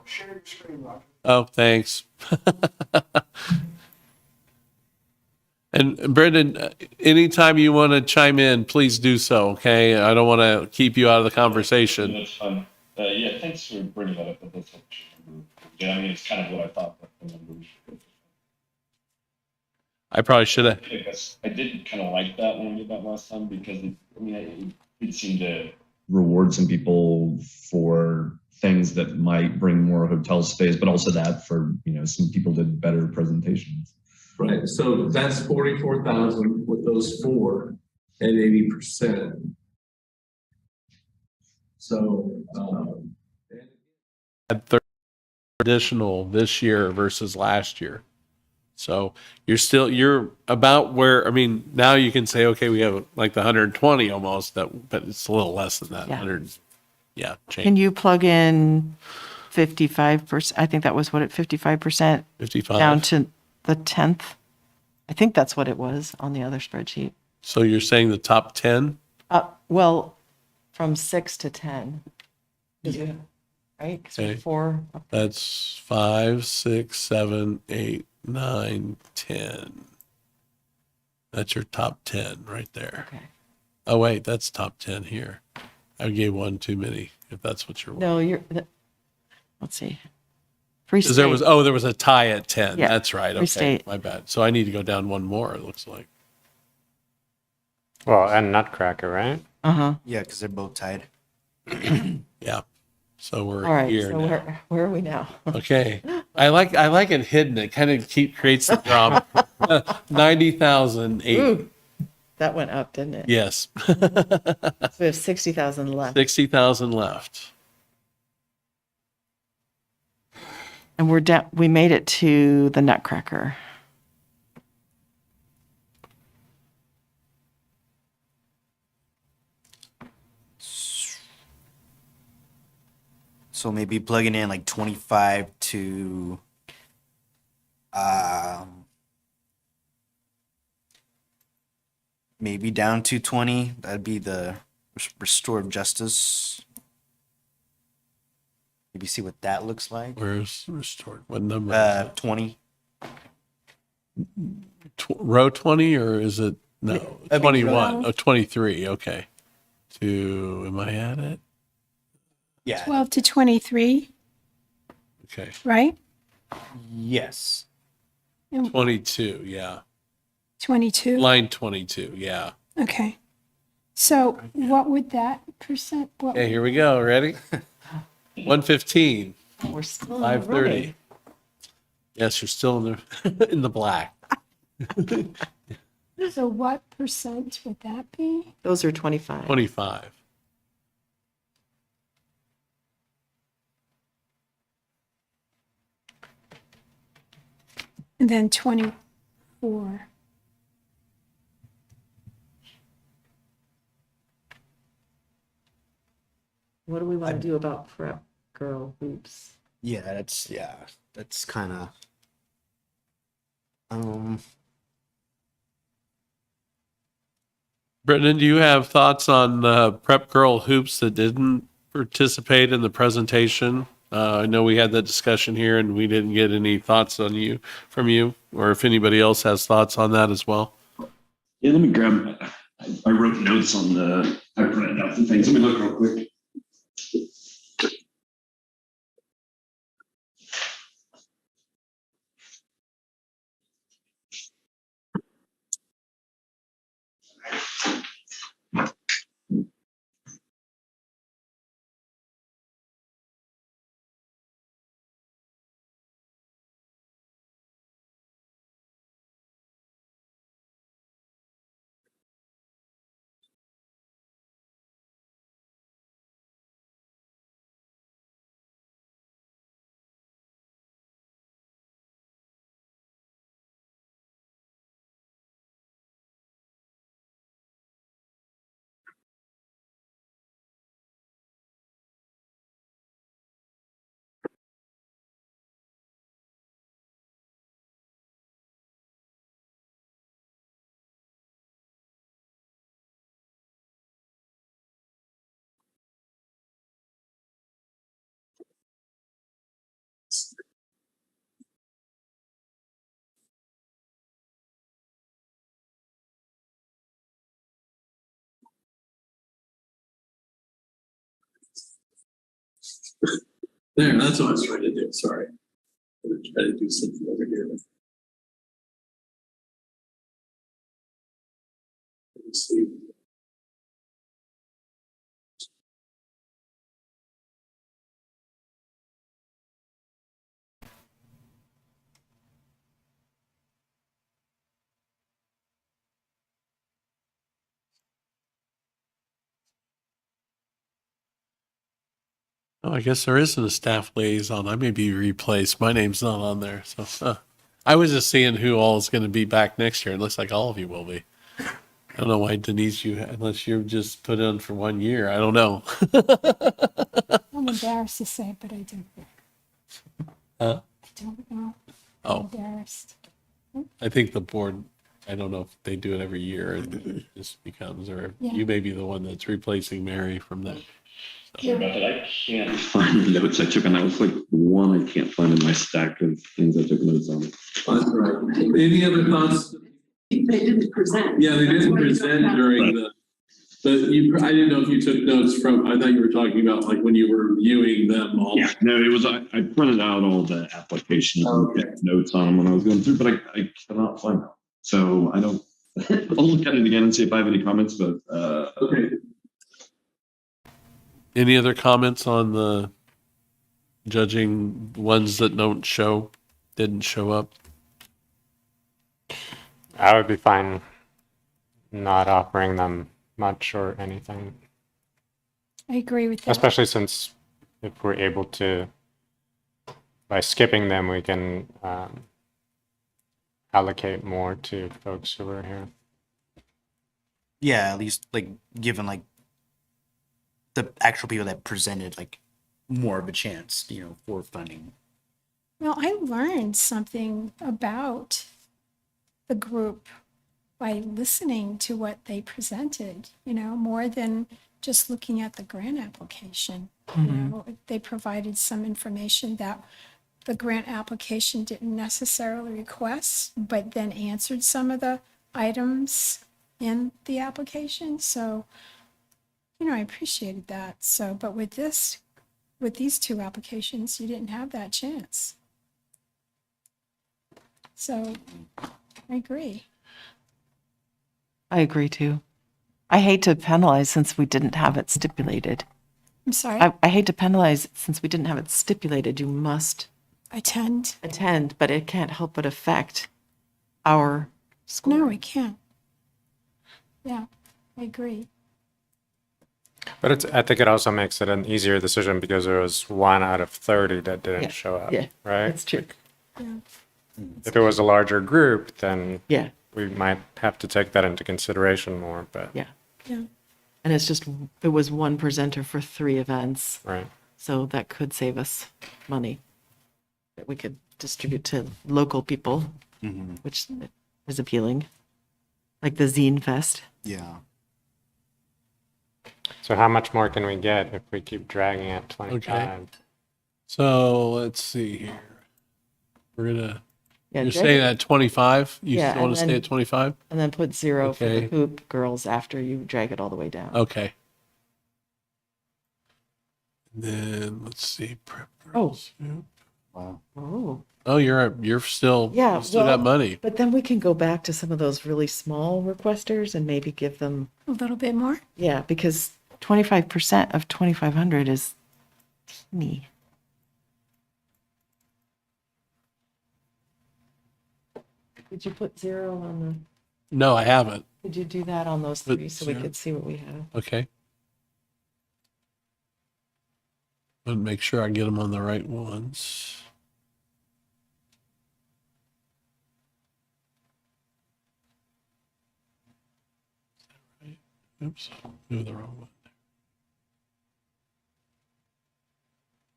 Share your screen, Roger. Oh, thanks. And Brendan, anytime you want to chime in, please do so, okay? I don't want to keep you out of the conversation. That's fun. Yeah, thanks for bringing that up. That's actually, yeah, I mean, it's kind of what I thought. But the numbers. I probably should have. I guess I did kind of like that when we did that last time because it seemed to. Reward some people for things that might bring more hotel stays, but also that for, some people did better presentations. Right, so that's 44,000 with those 4 at 80%. So, Had 30 additional this year versus last year. So you're about where, I mean, now you can say, okay, we have like the 120 almost, but it's a little less than that. Yeah. 100, yeah, Can change. you plug in 55%? I think that was what 55% 55. down to the 10th. I think that's what it was on the other spreadsheet. So you're saying the top 10? Well, from 6 to 10. Right? 'Cause we're Okay. 4. That's 5, 6, 7, 8, 9, 10. That's your top 10 right there. Okay. Oh, wait, that's top 10 here. I gave one too many, if that's what you're. No, let's see. Free Because there State. was a tie at 10. Yeah, That's right. Free Okay, State. my bad. So I need to go down one more, it looks like. Well, and Nutcracker, right? Uh-huh. Yeah, because they're both tied. Yeah. So we're All right. here So now. where are we now? Okay. I like it hidden. It kind of creates the drama. 90,008. Ooh, that went up, didn't it? Yes. So we have 60,000 left. 60,000 left. And we're down, we made it to the Nutcracker. So maybe plugging in like 25 to maybe down to 20. That'd be the restorative justice. Maybe see what that looks like. Where's restored? What number? Is it? 20. Row 20 or is it? No, That'd be 21. row. Oh, 23. Okay. Am I at it? Yeah. 12 to 23, Okay. right? Yes. 22. Yeah. 22? Line 22. Yeah. Okay. So what would that percent, what, Okay, here we go. Ready? 115. We're still in the 530. running. Yes, you're still in the in the black. so what percent would that be? Those are 25. 25. And then 24. What do we want to do about prep girl hoops? Yeah, that's kind of Brendan, do you have thoughts on prep girl hoops that didn't participate in the presentation? I know we had that discussion here and we didn't get any thoughts from you, or if anybody else has thoughts on that as well. Yeah, let me grab. I wrote notes on I printed out the things. Let me look real quick. There, that's what I was trying to do, sorry. I'm gonna try to do something over here. Let's see. Oh, I guess there isn't a staff liaison. I may be replaced. My name's not on there. So I was just seeing who all is going to be back next year. It looks like all of you will be. I don't know why Denise, unless you're just put on for 1 year. I don't know. I'm embarrassed to say, but I do. Huh? I don't know. Oh. I'm embarrassed. I think the board, I don't know if they do it every year. It just becomes, or Yeah. you may be the one that's replacing Mary from that. Sorry about that. I can't. Find the notes I took on that. Was like one I can't find in my stack of things I took notes on. That's right. Any other thoughts? They didn't present. Yeah, they didn't present during the, but I didn't know if you took notes from, I thought you were talking about like when you were reviewing them all. Yeah, no, it was, I printed out all the applications and took notes on them when I was going through, but I cannot find them. So I don't, I'll look at it again and see if I have any comments, but, Okay. Any other comments on the judging ones that didn't show up? I would be fine not offering them much or anything, I agree with that. especially since if we're able to, by skipping them, we can allocate more to folks who are here. Yeah, at least like given like the actual people that presented like more of a chance, for funding. Well, I learned something about the group by listening to what they presented, more than just looking at the grant application. They provided some information that the grant application didn't necessarily request, but then answered some of the items in the application. So, I appreciated that. So, but with these two applications, you didn't have that chance. So, I agree. I agree too. I hate to penalize since we didn't have it stipulated. I'm sorry. I hate to penalize since we didn't have it stipulated. You must Attend. attend, but it can't help but affect our score. No, we can't. Yeah, I agree. But I think it also makes it an easier decision because there was 1 out of 30 that didn't Yeah, show up, yeah, right? That's true. Yeah. If it was a larger group, then Yeah, we might have to take that into consideration more, but, yeah. Yeah. And it was one presenter for 3 events. right. So that could save us money that we could distribute to local people, which is appealing, like the Zine Fest. Yeah. So how much more can we get if we keep dragging at 25? So let's see here. We're gonna. Yeah, You're drag saying it- at 25? You Yeah, still want and to stay then- at 25? and then put 0 for the Okay. hoop girls after you drag it all the way down. Okay. And then let's see. Prep Oh. girls. Wow. Oh, Oh, you're still Yeah, you still got well- money. but then we can go back to some of those really small requesters and maybe give them, A little bit more. yeah, because 25% of 2,500 is teeny. Did you put 0 on No, I haven't. Could you do that on those Put 3 so we 0. could see what we have? Okay. But make sure I get them on the right ones. Right. Oops, moved the wrong one.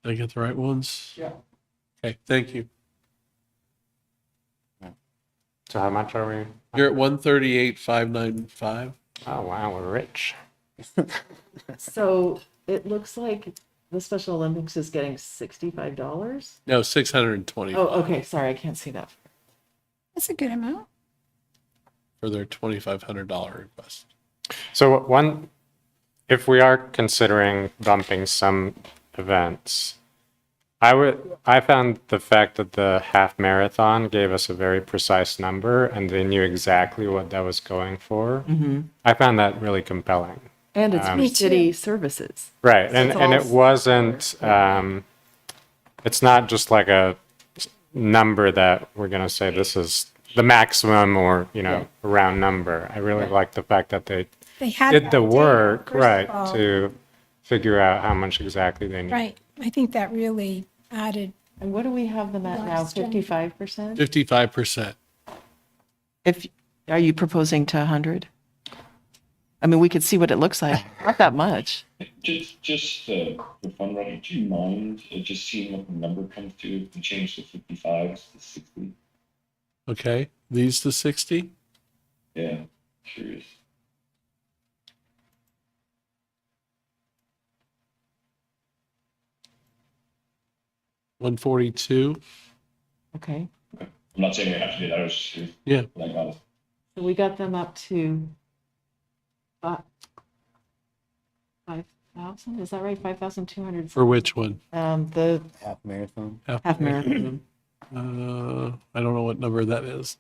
Did I get the right ones? Yeah. Okay, thank you. So how much are we? You're at 138,595. Oh, wow, we're rich. So it looks like the Special Olympics is getting $65. No, 620 Oh, okay. Sorry, I can't see that. That's a good amount. for their $2,500 request. So if we are considering bumping some events. I found the fact that the half marathon gave us a very precise number and they knew exactly what that was going for. I found that really compelling. And it's Me for city too. services. Right. So And, it's and all- it wasn't, it's not just like a number that we're going to say this is the maximum or, Yeah. a round number. I really like the fact that they They had did that the data, work, first of right, all. to figure out how much exactly they need. Right. I think that really added. And what do we have them at now? Last gen. 55%? 55%. Are you proposing to 100? I mean, we could see what it looks like. Not that much. Just for fun, Roger, do you mind just seeing what the number comes to if we change the 55s to 60? Okay, these to 60? Yeah, curious. $142. Okay. I'm not saying we have to do that. I was just curious. Yeah. But I got it. So we got them up to 5,000? Is that right? 5,200. For which one? The Half marathon. half marathon. I don't know what number that is.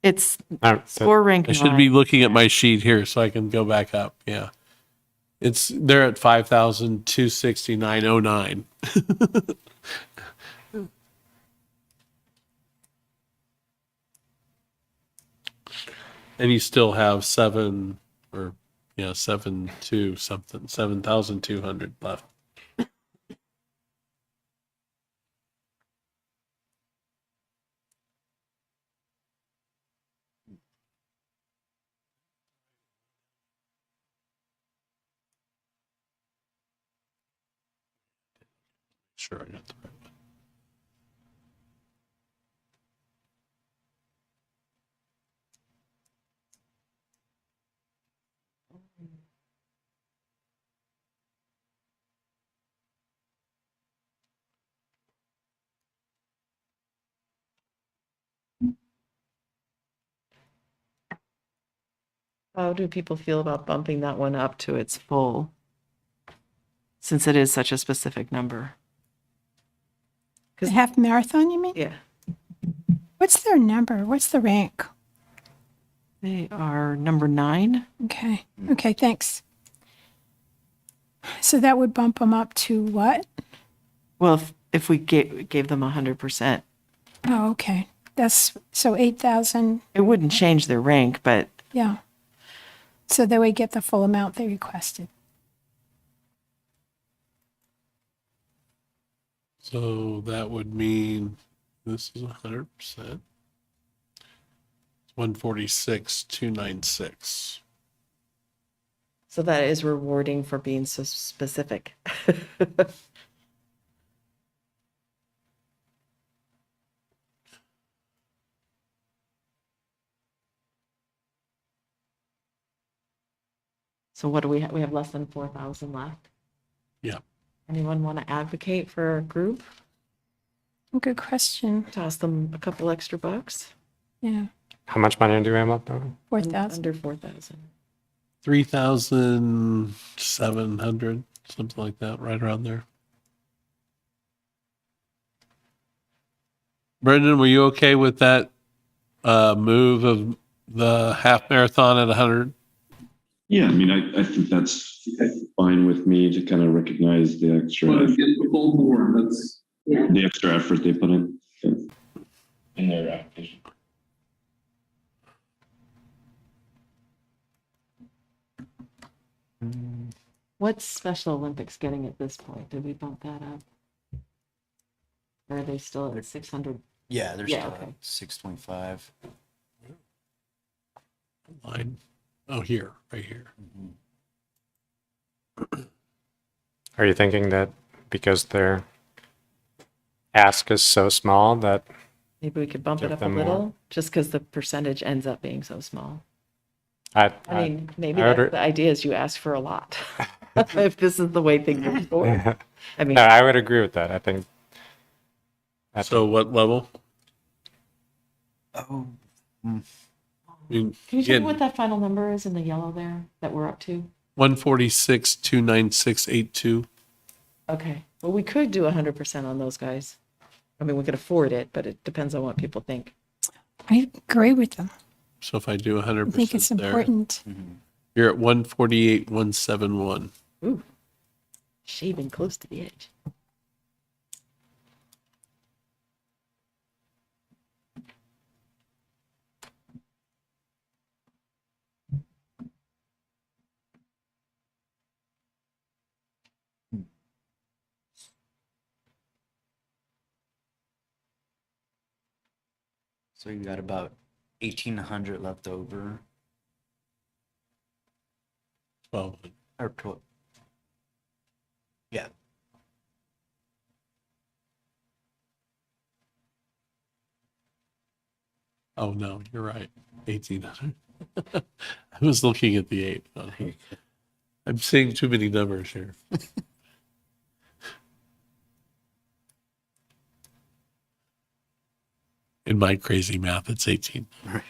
It's That- score rank I should be 9. looking at my sheet here so I can go back up. Yeah. They're at 5,269.09. And you still have 7,200 left. Sure, I got the right one. How do people feel about bumping that one up to its full? Since it is such a specific number. The half marathon, you mean? Yeah. What's their number? What's the rank? They are number 9. Okay. Okay, thanks. So that would bump them up to what? Well, if we gave them 100%, Oh, okay. That's so 8,000. it wouldn't change their rank, but Yeah. So they would get the full amount they requested. So that would mean this is 100%. 146,296. so that is rewarding for being so specific. So what do we have? We have less than 4,000 left. Yeah. Anyone want to advocate for a group? Good question. Toss them a couple extra bucks? Yeah. How much money do we have left over? 4,000. Under 4,000. 3,700, something like that, right around there. Brendan, were you okay with that move of the half marathon at 100? Yeah, I mean, I think that's fine with me to kind of recognize the extra, But get the full board, that's. Yeah. the extra effort they put in. Yeah. In their application. What's Special Olympics getting at this point? Did we bump that up? Or are they still at 600? Yeah, there's Yeah, still okay. 625. Line. Oh, here, right here. Are you thinking that because their ask is so small that Maybe we could bump it Give up a them more. little, just because the percentage ends up being so small. I I mean, maybe I would that's re- the idea is you ask for a lot. If this is the way things are going. I mean, no, I would agree with that. I think So what level? Oh, I mean, can you tell me again, what that final number is in the yellow there that we're up to? 146,296.82. Okay, well, we could do 100% on those guys. I mean, we could afford it, but it depends on what people think. I agree with them. So if I do I think it's 100% there, important. you're at 148,171. Ooh, shaving close to the edge. So you got about 1,800 left over, 12. or 12. Yeah. Oh, no, you're right. 1,800. I was looking at the 8. I'm seeing too many numbers here. In my crazy math, it's 18. Right.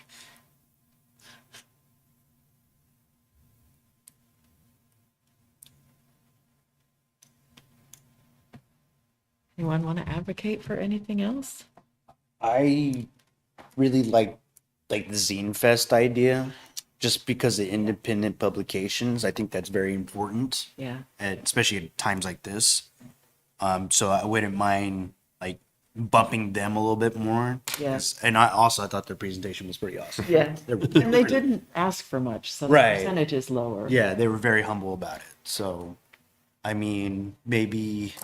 Anyone want to advocate for anything else? I really like the Zine Fest idea, just because of independent publications. I think that's very important, Yeah. and especially at times like this. So I wouldn't mind like bumping them a little bit more. Yes. And I thought their presentation was pretty awesome. Yeah. They're And they didn't ask for much, so the Right. percentage is lower. Yeah, they were very humble about it. So, I mean, maybe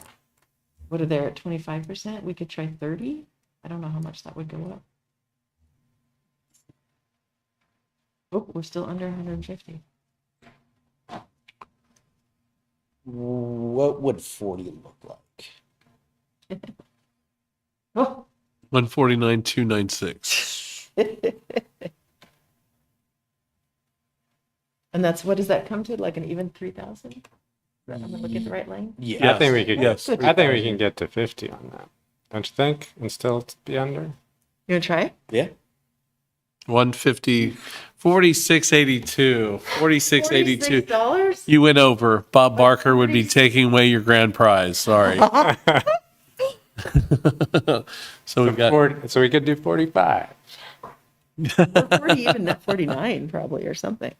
What are they at 25%? We could try 30. I don't know how much that would go up. Oh, we're still under 150. what would 40 look like? Oh, 149,296. and that's, what does that come to? Like an even 3,000? Am I looking at the right lane? Yeah, I think we could. Yes. I think we can get to 50 on that. Don't you think? And still be under. You want to try it? Yeah. 150, 4682. 4682. $46? You went over. Bob Barker would be taking away your grand prize. Sorry. So we got So we could do 45. Or 40, even at 49 probably, or something.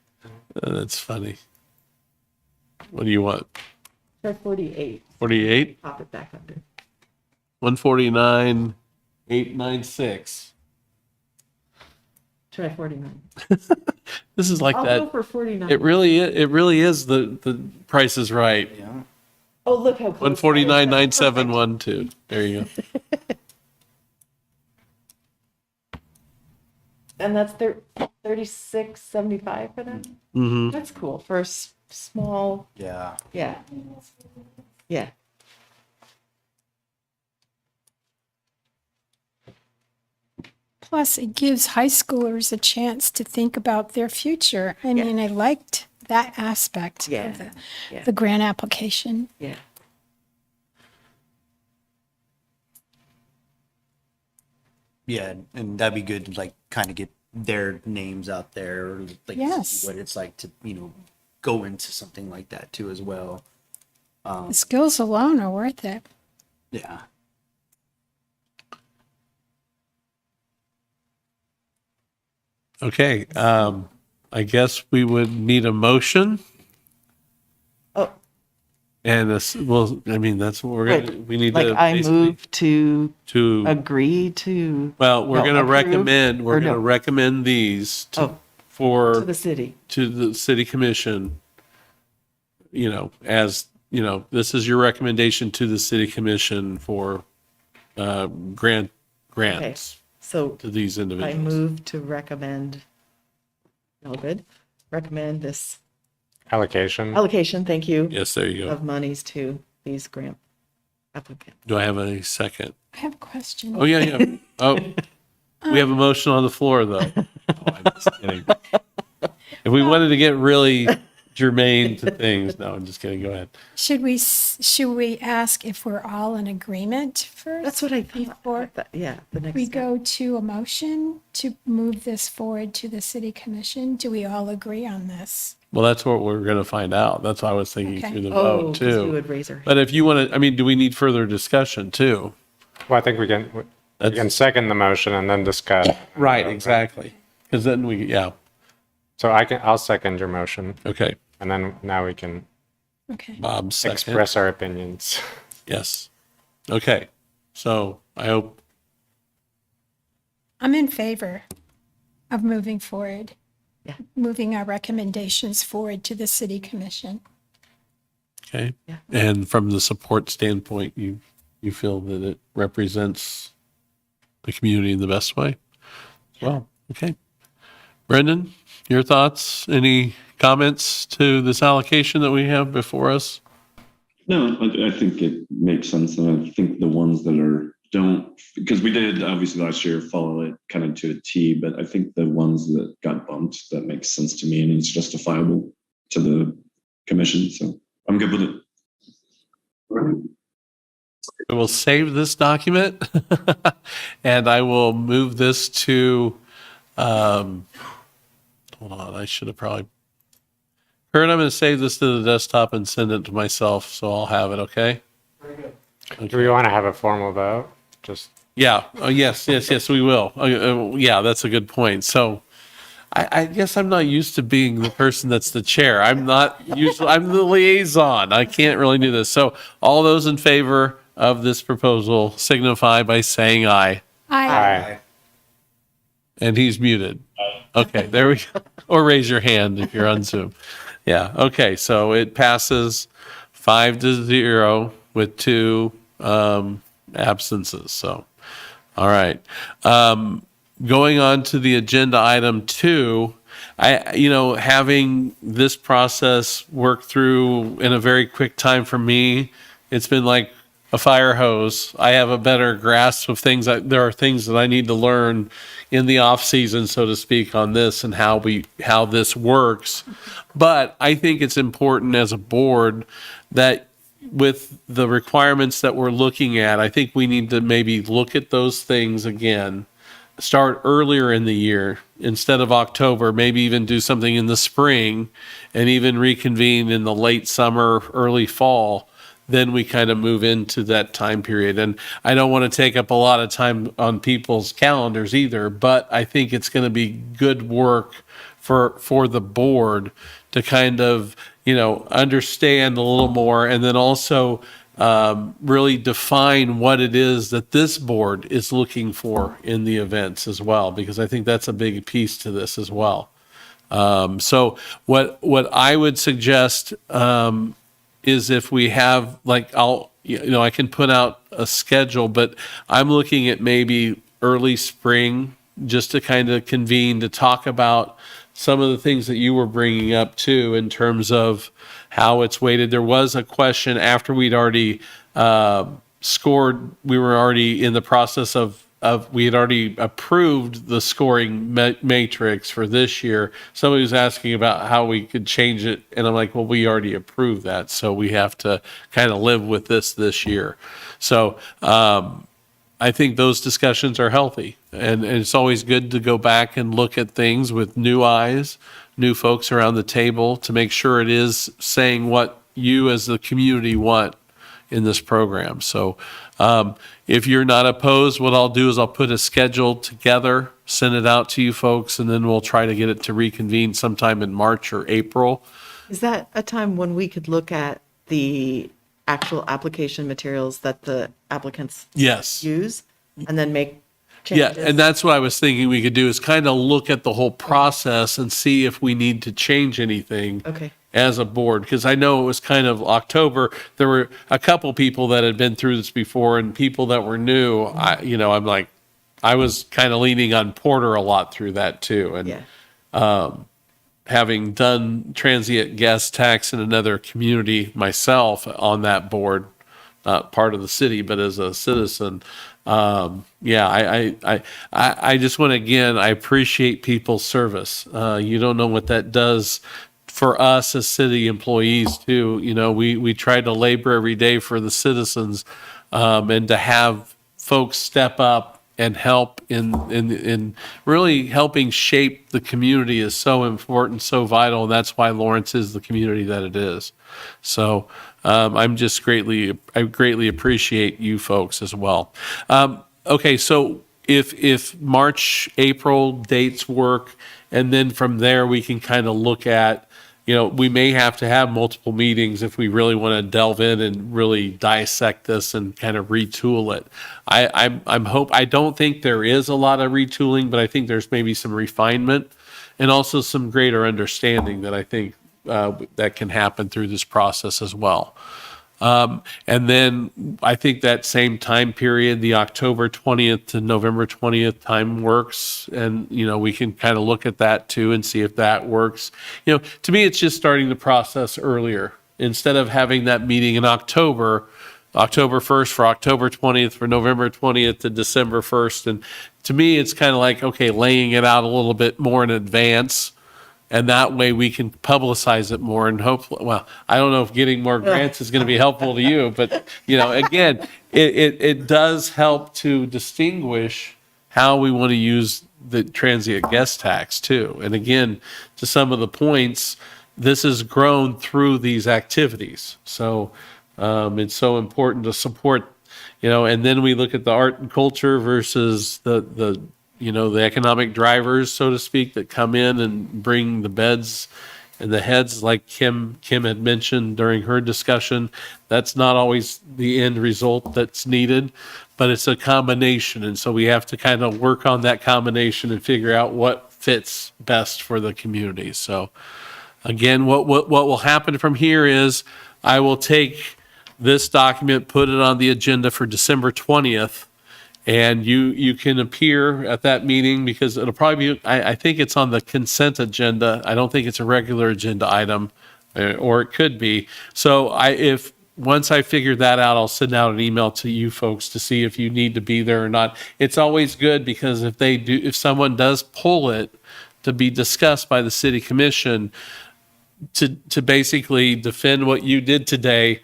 that's funny. What do you want? Try 48. 48? Pop it back under. 149,896. Try 49. This is like I'll that. go for 49. It really is the price is right. Yeah. Oh, look how close. 149,9712. There you go. And that's 36.75 for them. Mm-hmm. That's cool for a small. Yeah. Yeah. Yeah. Plus, it gives high schoolers a chance to think about their future. I Yeah. mean, I liked that aspect Yeah. of Yeah. the grant application. Yeah. Yeah, and that'd be good to like kind of get their names out there, or like Yes. see what it's like to, go into something like that too as well. The skills alone are worth it. Yeah. Okay. I guess we would need a motion. Oh, And this, well, I mean, that's what we're going to, we need like to. I basically move to agree to. Well, we're no, going to approve recommend, we're or going to no? recommend these To for, the city. to the city commission, this is your recommendation to the city commission for grants So to these I individuals. move to recommend. No good. Recommend this Allocation. allocation. Thank you. Yes, there you go. Of monies to these grant applicants. Do I have a second? I have a question. Oh, yeah, yeah. Oh, we have a motion on the floor, though. Oh, I'm just kidding. If we wanted to get really germane to things. No, I'm just kidding. Go ahead. Should we ask if we're all in agreement first? That's what I thought. Before Yeah, the next we step. go to a motion to move this forward to the city commission, do we all agree on this? Well, that's what we're going to find out. That's why I was thinking Okay. through the Oh, vote 'cause you too. would raise her hand. But if you want to, I mean, do we need further discussion too? Well, I think we can second the motion and then discuss. Right, exactly. Because then yeah, So I'll second your motion, okay. and then now we can Okay. Bob, second. express our opinions. Yes. Okay. So I hope, I'm in favor of moving forward. Yeah. Moving our recommendations forward to the city commission. okay. Yeah. And from the support standpoint, you feel that it represents the community in the best way? Well, okay. Brendan, your thoughts? Any comments to this allocation that we have before us? No, I think it makes sense. And I think the ones that don't, because we did obviously last year follow it kind of to a T, but I think the ones that got bumped, that makes sense to me and it's justifiable to the commission. So I'm good with it. I will save this document and I will move this to, hold on, I should have probably, Kurt, I'm going to save this to the desktop and send it to myself, so I'll have it, okay? Do we want to have a formal vote? Just Yeah, yes, we will. Yeah, that's a good point. So I guess I'm not used to being the person that's the chair. I'm the liaison. I can't really do this. So all those in favor of this proposal signify by saying aye. aye. And he's muted. Okay, there we go. Or raise your hand if you're on Zoom. Yeah, okay, so it passes 5-0 with 2 absences. So, all right. Going on to the agenda item 2, having this process work through in a very quick time for me, it's been like a fire hose. I have a better grasp of things. There are things that I need to learn in the off season, so to speak, on this and how this works. But I think it's important as a board that with the requirements that we're looking at, I think we need to maybe look at those things again, start earlier in the year instead of October, maybe even do something in the spring and even reconvene in the late summer, early fall. Then we kind of move into that time period. And I don't want to take up a lot of time on people's calendars either, but I think it's going to be good work for the board to kind of, understand a little more and then also really define what it is that this board is looking for in the events as well, because I think that's a big piece to this as well. So what I would suggest is if we have I can put out a schedule, but I'm looking at maybe early spring just to kind of convene to talk about some of the things that you were bringing up too in terms of how it's weighted. There was a question after we'd already scored. We were already in the process of we had already approved the scoring matrix for this year. Somebody was asking about how we could change it. And I'm like, well, we already approved that. So we have to kind of live with this year. So I think those discussions are healthy. And it's always good to go back and look at things with new eyes, new folks around the table to make sure it is saying what you as the community want in this program. So if you're not opposed, what I'll do is I'll put a schedule together, send it out to you folks, and then we'll try to get it to reconvene sometime in March or April. Is that a time when we could look at the actual application materials that the applicants Yes. use and then make Yeah, changes? and that's what I was thinking we could do is kind of look at the whole process and see if we need to change anything. Okay. As a board, because I know it was kind of October. There were a couple people that had been through this before and people that were new. I'm like, I was kind of leaning on Porter a lot through that too. And having done transient guest tax in another community myself on that board, not part of the city, but as a citizen, I just want to, again, I appreciate people's service. You don't know what that does for us as city employees too. You know, we try to labor every day for the citizens, and to have folks step up and help in really helping shape the community is so important, so vital, and that's why Lawrence is the community that it is. So I greatly appreciate you folks as well. Okay, so if March, April dates work, and then from there we can kind of look at, you know, we may have to have multiple meetings if we really want to delve in and really dissect this and kind of retool it. I don't think there is a lot of retooling, but I think there's maybe some refinement and also some greater understanding that I think that can happen through this process as well. And then I think that same time period, the October 20th to November 20th time works. And, you know, we can kind of look at that too and see if that works. You know, to me, it's just starting the process earlier. Instead of having that meeting in October 1st for October 20th, for November 20th to December 1st. And to me, it's kind of like, okay, laying it out a little bit more in advance. And that way we can publicize it more and hopefully, well, I don't know if getting more grants is going to be helpful to you, but, you know, again, it does help to distinguish how we want to use the transient guest tax too. And again, to some of the points, this has grown through these activities. So it's so important to support, you know, and then we look at the art and culture versus the you know, the economic drivers, so to speak, that come in and bring the beds and the heads, like Kim had mentioned during her discussion. That's not always the end result that's needed, but it's a combination. And so we have to kind of work on that combination and figure out what fits best for the community. So again, what will happen from here is I will take this document, put it on the agenda for December 20th, and you can appear at that meeting because it'll probably be, I think it's on the consent agenda. I don't think it's a regular agenda item, or it could be. So once I figure that out, I'll send out an email to you folks to see if you need to be there or not. It's always good because if someone does pull it to be discussed by the city commission, to basically defend what you did today,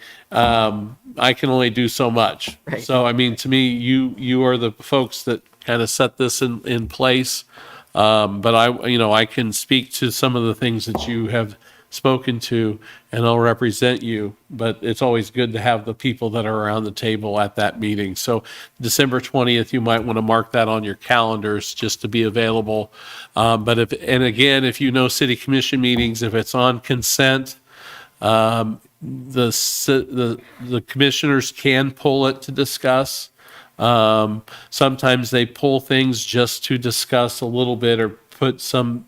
I can only do so much. Right. So, I mean, to me, you are the folks that kind of set this in place. But I can speak to some of the things that you have spoken to, and I'll represent you. But it's always good to have the people that are around the table at that meeting. So December 20th, you might want to mark that on your calendars just to be available. But if you know city commission meetings, if it's on consent, the commissioners can pull it to discuss. Sometimes they pull things just to discuss a little bit or put shine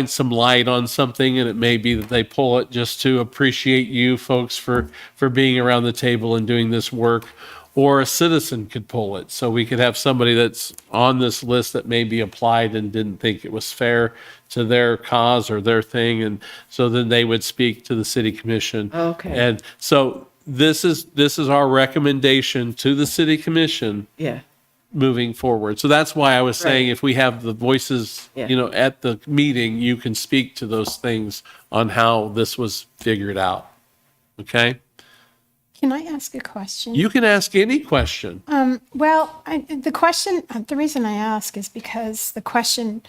some light on something, and it may be that they pull it just to appreciate you folks for being around the table and doing this work. Or a citizen could pull it. So we could have somebody that's on this list that maybe applied and didn't think it was fair to their cause or their thing. And so then they would speak to the city commission. Okay. And so this is our recommendation to the city commission. Yeah. Moving forward. So that's why I was saying Right. if we have the voices, Yeah. at the meeting, you can speak to those things on how this was figured out. Okay? Can I ask a question? You can ask any question. The reason I ask is because the question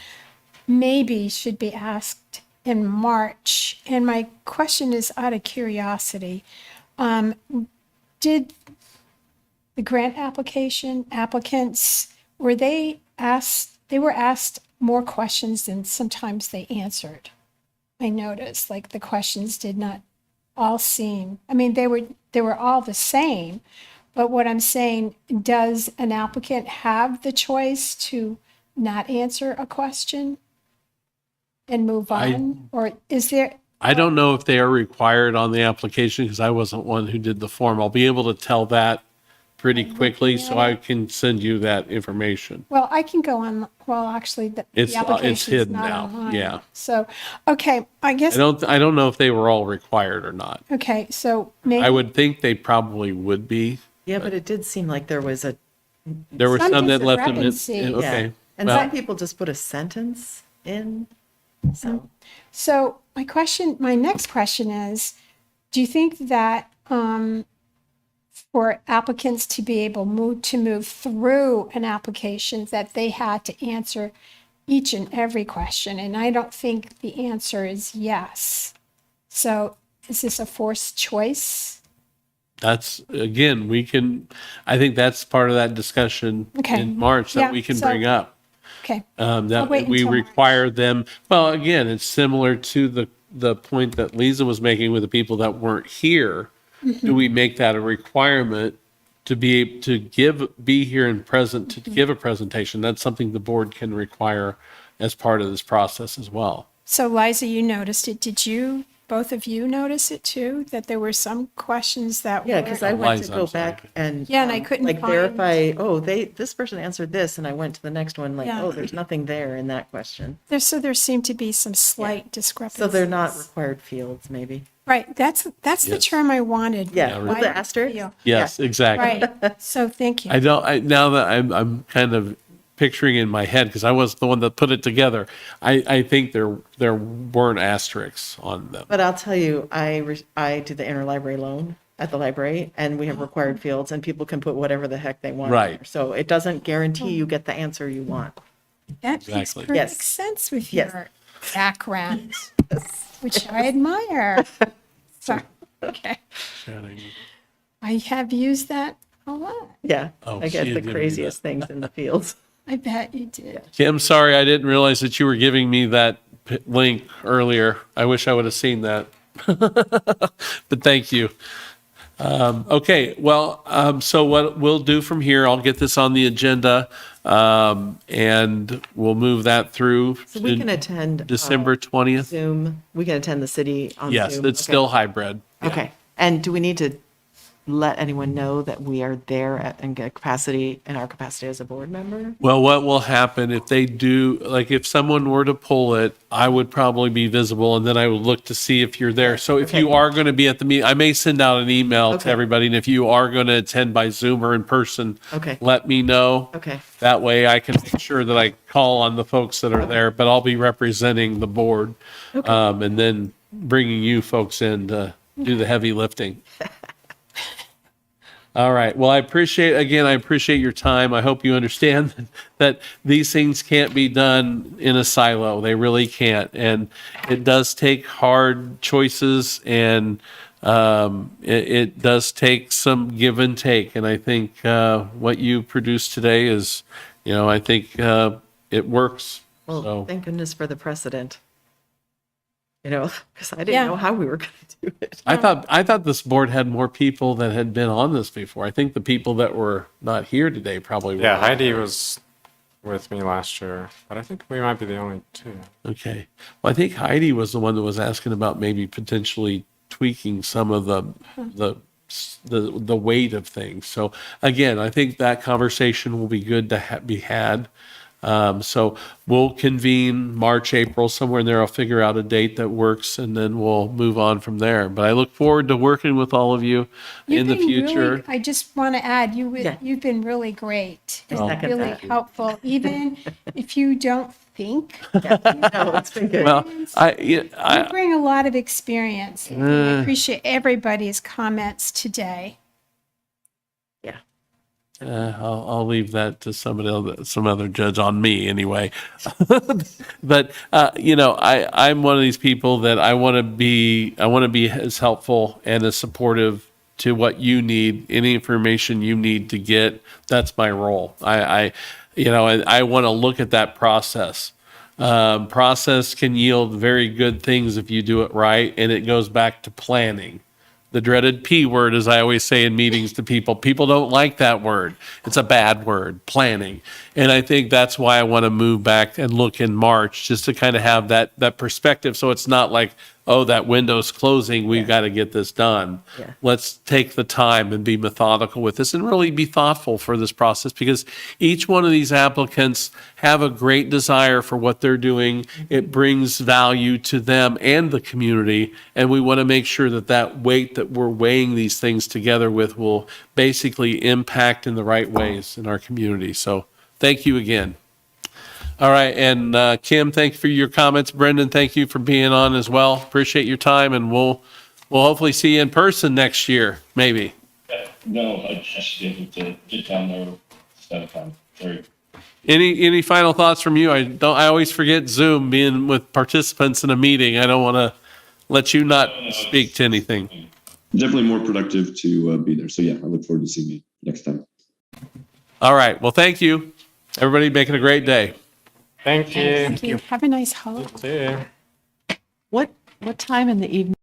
maybe should be asked in March. And my question is out of curiosity. Did the grant applicants, were asked more questions than sometimes they answered? I noticed like the questions did not all seem, they were all the same, but what I'm saying, does an applicant have the choice to not answer a question and move on? Or is there? I don't know if they are required on the application because I wasn't one who did the form. I'll be able to tell that pretty quickly, so I can send you that information. Well, I can go on, actually, the It's application's hidden not now, online. yeah. So, okay, I guess, I don't know if they were all required or not. okay, so I maybe, would think they probably would be. Yeah, but it did seem like there was a, There were Some some that left them in, discrepancy. okay. and Well, some people just put a sentence in. So my next question is, do you think that for applicants to be able to move through an application that they had to answer each and every question? And I don't think the answer is yes. So is this a forced choice? That's, again, I think that's part of that discussion Okay. in March Yeah, that we can so- bring up. Okay. I'll That wait we until March. require them, well, again, it's similar to the point that Lisa was making with the people that weren't here. Mm-hmm. Do we make that a requirement to be here and present, to give a presentation? That's something the board can require as part of this process as well. So Liza, you noticed it. Did both of you notice it too? That there were some questions that Yeah, were. because I went to Liza, go I'm sorry. back and. Yeah, and I couldn't like find- verify, this person answered this, and I went to the next one, like, Yeah. there's nothing there in that question. There seemed to be some slight discrepancies. So they're not required fields, maybe. Right, that's the Yes. term I wanted. Yeah, with the asterisk? Yeah. Yes, exactly. Right, so thank you. Now that I'm kind of picturing in my head, because I was the one that put it together, I think there weren't asterisks on them. But I'll tell you, I do the interlibrary loan at the library, and we have required fields, and people can put whatever the heck they want. in Right. there. So it doesn't guarantee you get the answer you want. That makes Exactly. perfect Yes. sense with Yes. your background, which I admire. So, okay, I have used that a lot. Yeah, Oh, I get she the did do craziest things in the fields. I bet you did. Kim, sorry, I didn't realize that you were giving me that link earlier. I wish I would have seen that. But thank you. Okay, well, so what we'll do from here, I'll get this on the agenda, and we'll move that through. So we can attend. December 20th? Zoom, we can attend the city on Zoom. Yes, it's Okay. still hybrid. Yeah. Okay, and do we need to let anyone know that we are there in our capacity as a board member? Well, what will happen if they do, like if someone were to pull it, I would probably be visible and then I would look to see if you're there. So if you are going to be at the meeting, I may send out an email to Okay. everybody. And if you are going to attend by Zoom or in person, Okay. let me know. Okay, That way I can make sure that I call on the folks that are there, but I'll be representing the board. And then bringing you folks in to do the heavy lifting. All right. Well, I appreciate your time. I hope you understand that these things can't be done in a silo. They really can't. And it does take hard choices, and it does take some give and take. And I think what you produced today is, I think it works. well, So, thank goodness for the precedent. Because I didn't Yeah. know how we were going to do it. I thought this board had more people that had been on this before. I think the people that were not here today probably were. Yeah, Heidi was with me last year, but I think we might be the only two. Okay. Well, I think Heidi was the one that was asking about maybe potentially tweaking some of the weight of things. So again, I think that conversation will be good to be had. So we'll convene March, April, somewhere in there. I'll figure out a date that works, and then we'll move on from there. But I look forward to working with all of you in the You've been future. really- I just want to add, Yeah. you've been really great. and Second really that. helpful, even if you don't think. No, it's been good. Well, You bring a lot of experience. and I appreciate everybody's comments today. I'll leave that to some other judge on me anyway. But I'm one of these people that I want to be as helpful and as supportive to what you need, any information you need to get. That's my role. I want to look at that process. Process can yield very good things if you do it right, and it goes back to planning. The dreaded P word, as I always say in meetings to people. People don't like that word. It's a bad word, planning. And I think that's why I want to move back and look in March, just to kind of have that perspective. So it's not like, oh, that window's closing, we've got to get this done. Yeah. Let's take the time and be methodical with this and really be thoughtful for this process, because each one of these applicants have a great desire for what they're doing. It brings value to them and the community. And we want to make sure that weight that we're weighing these things together with will basically impact in the right ways in our community. So thank you again. All right, and Kim, thank you for your comments. Brendan, thank you for being on as well. Appreciate your time, and we'll hopefully see you in person next year, maybe. No, I should be able to get down there instead of time. Sorry. Any final thoughts from you? I always forget Zoom being with participants in a meeting. I don't want to let you not speak to anything. Definitely more productive to be there. So yeah, I look forward to seeing you next time. All right. Well, thank you. Everybody making a great day. Thank you. Thank you. Have a nice holiday. See you. What time in the evening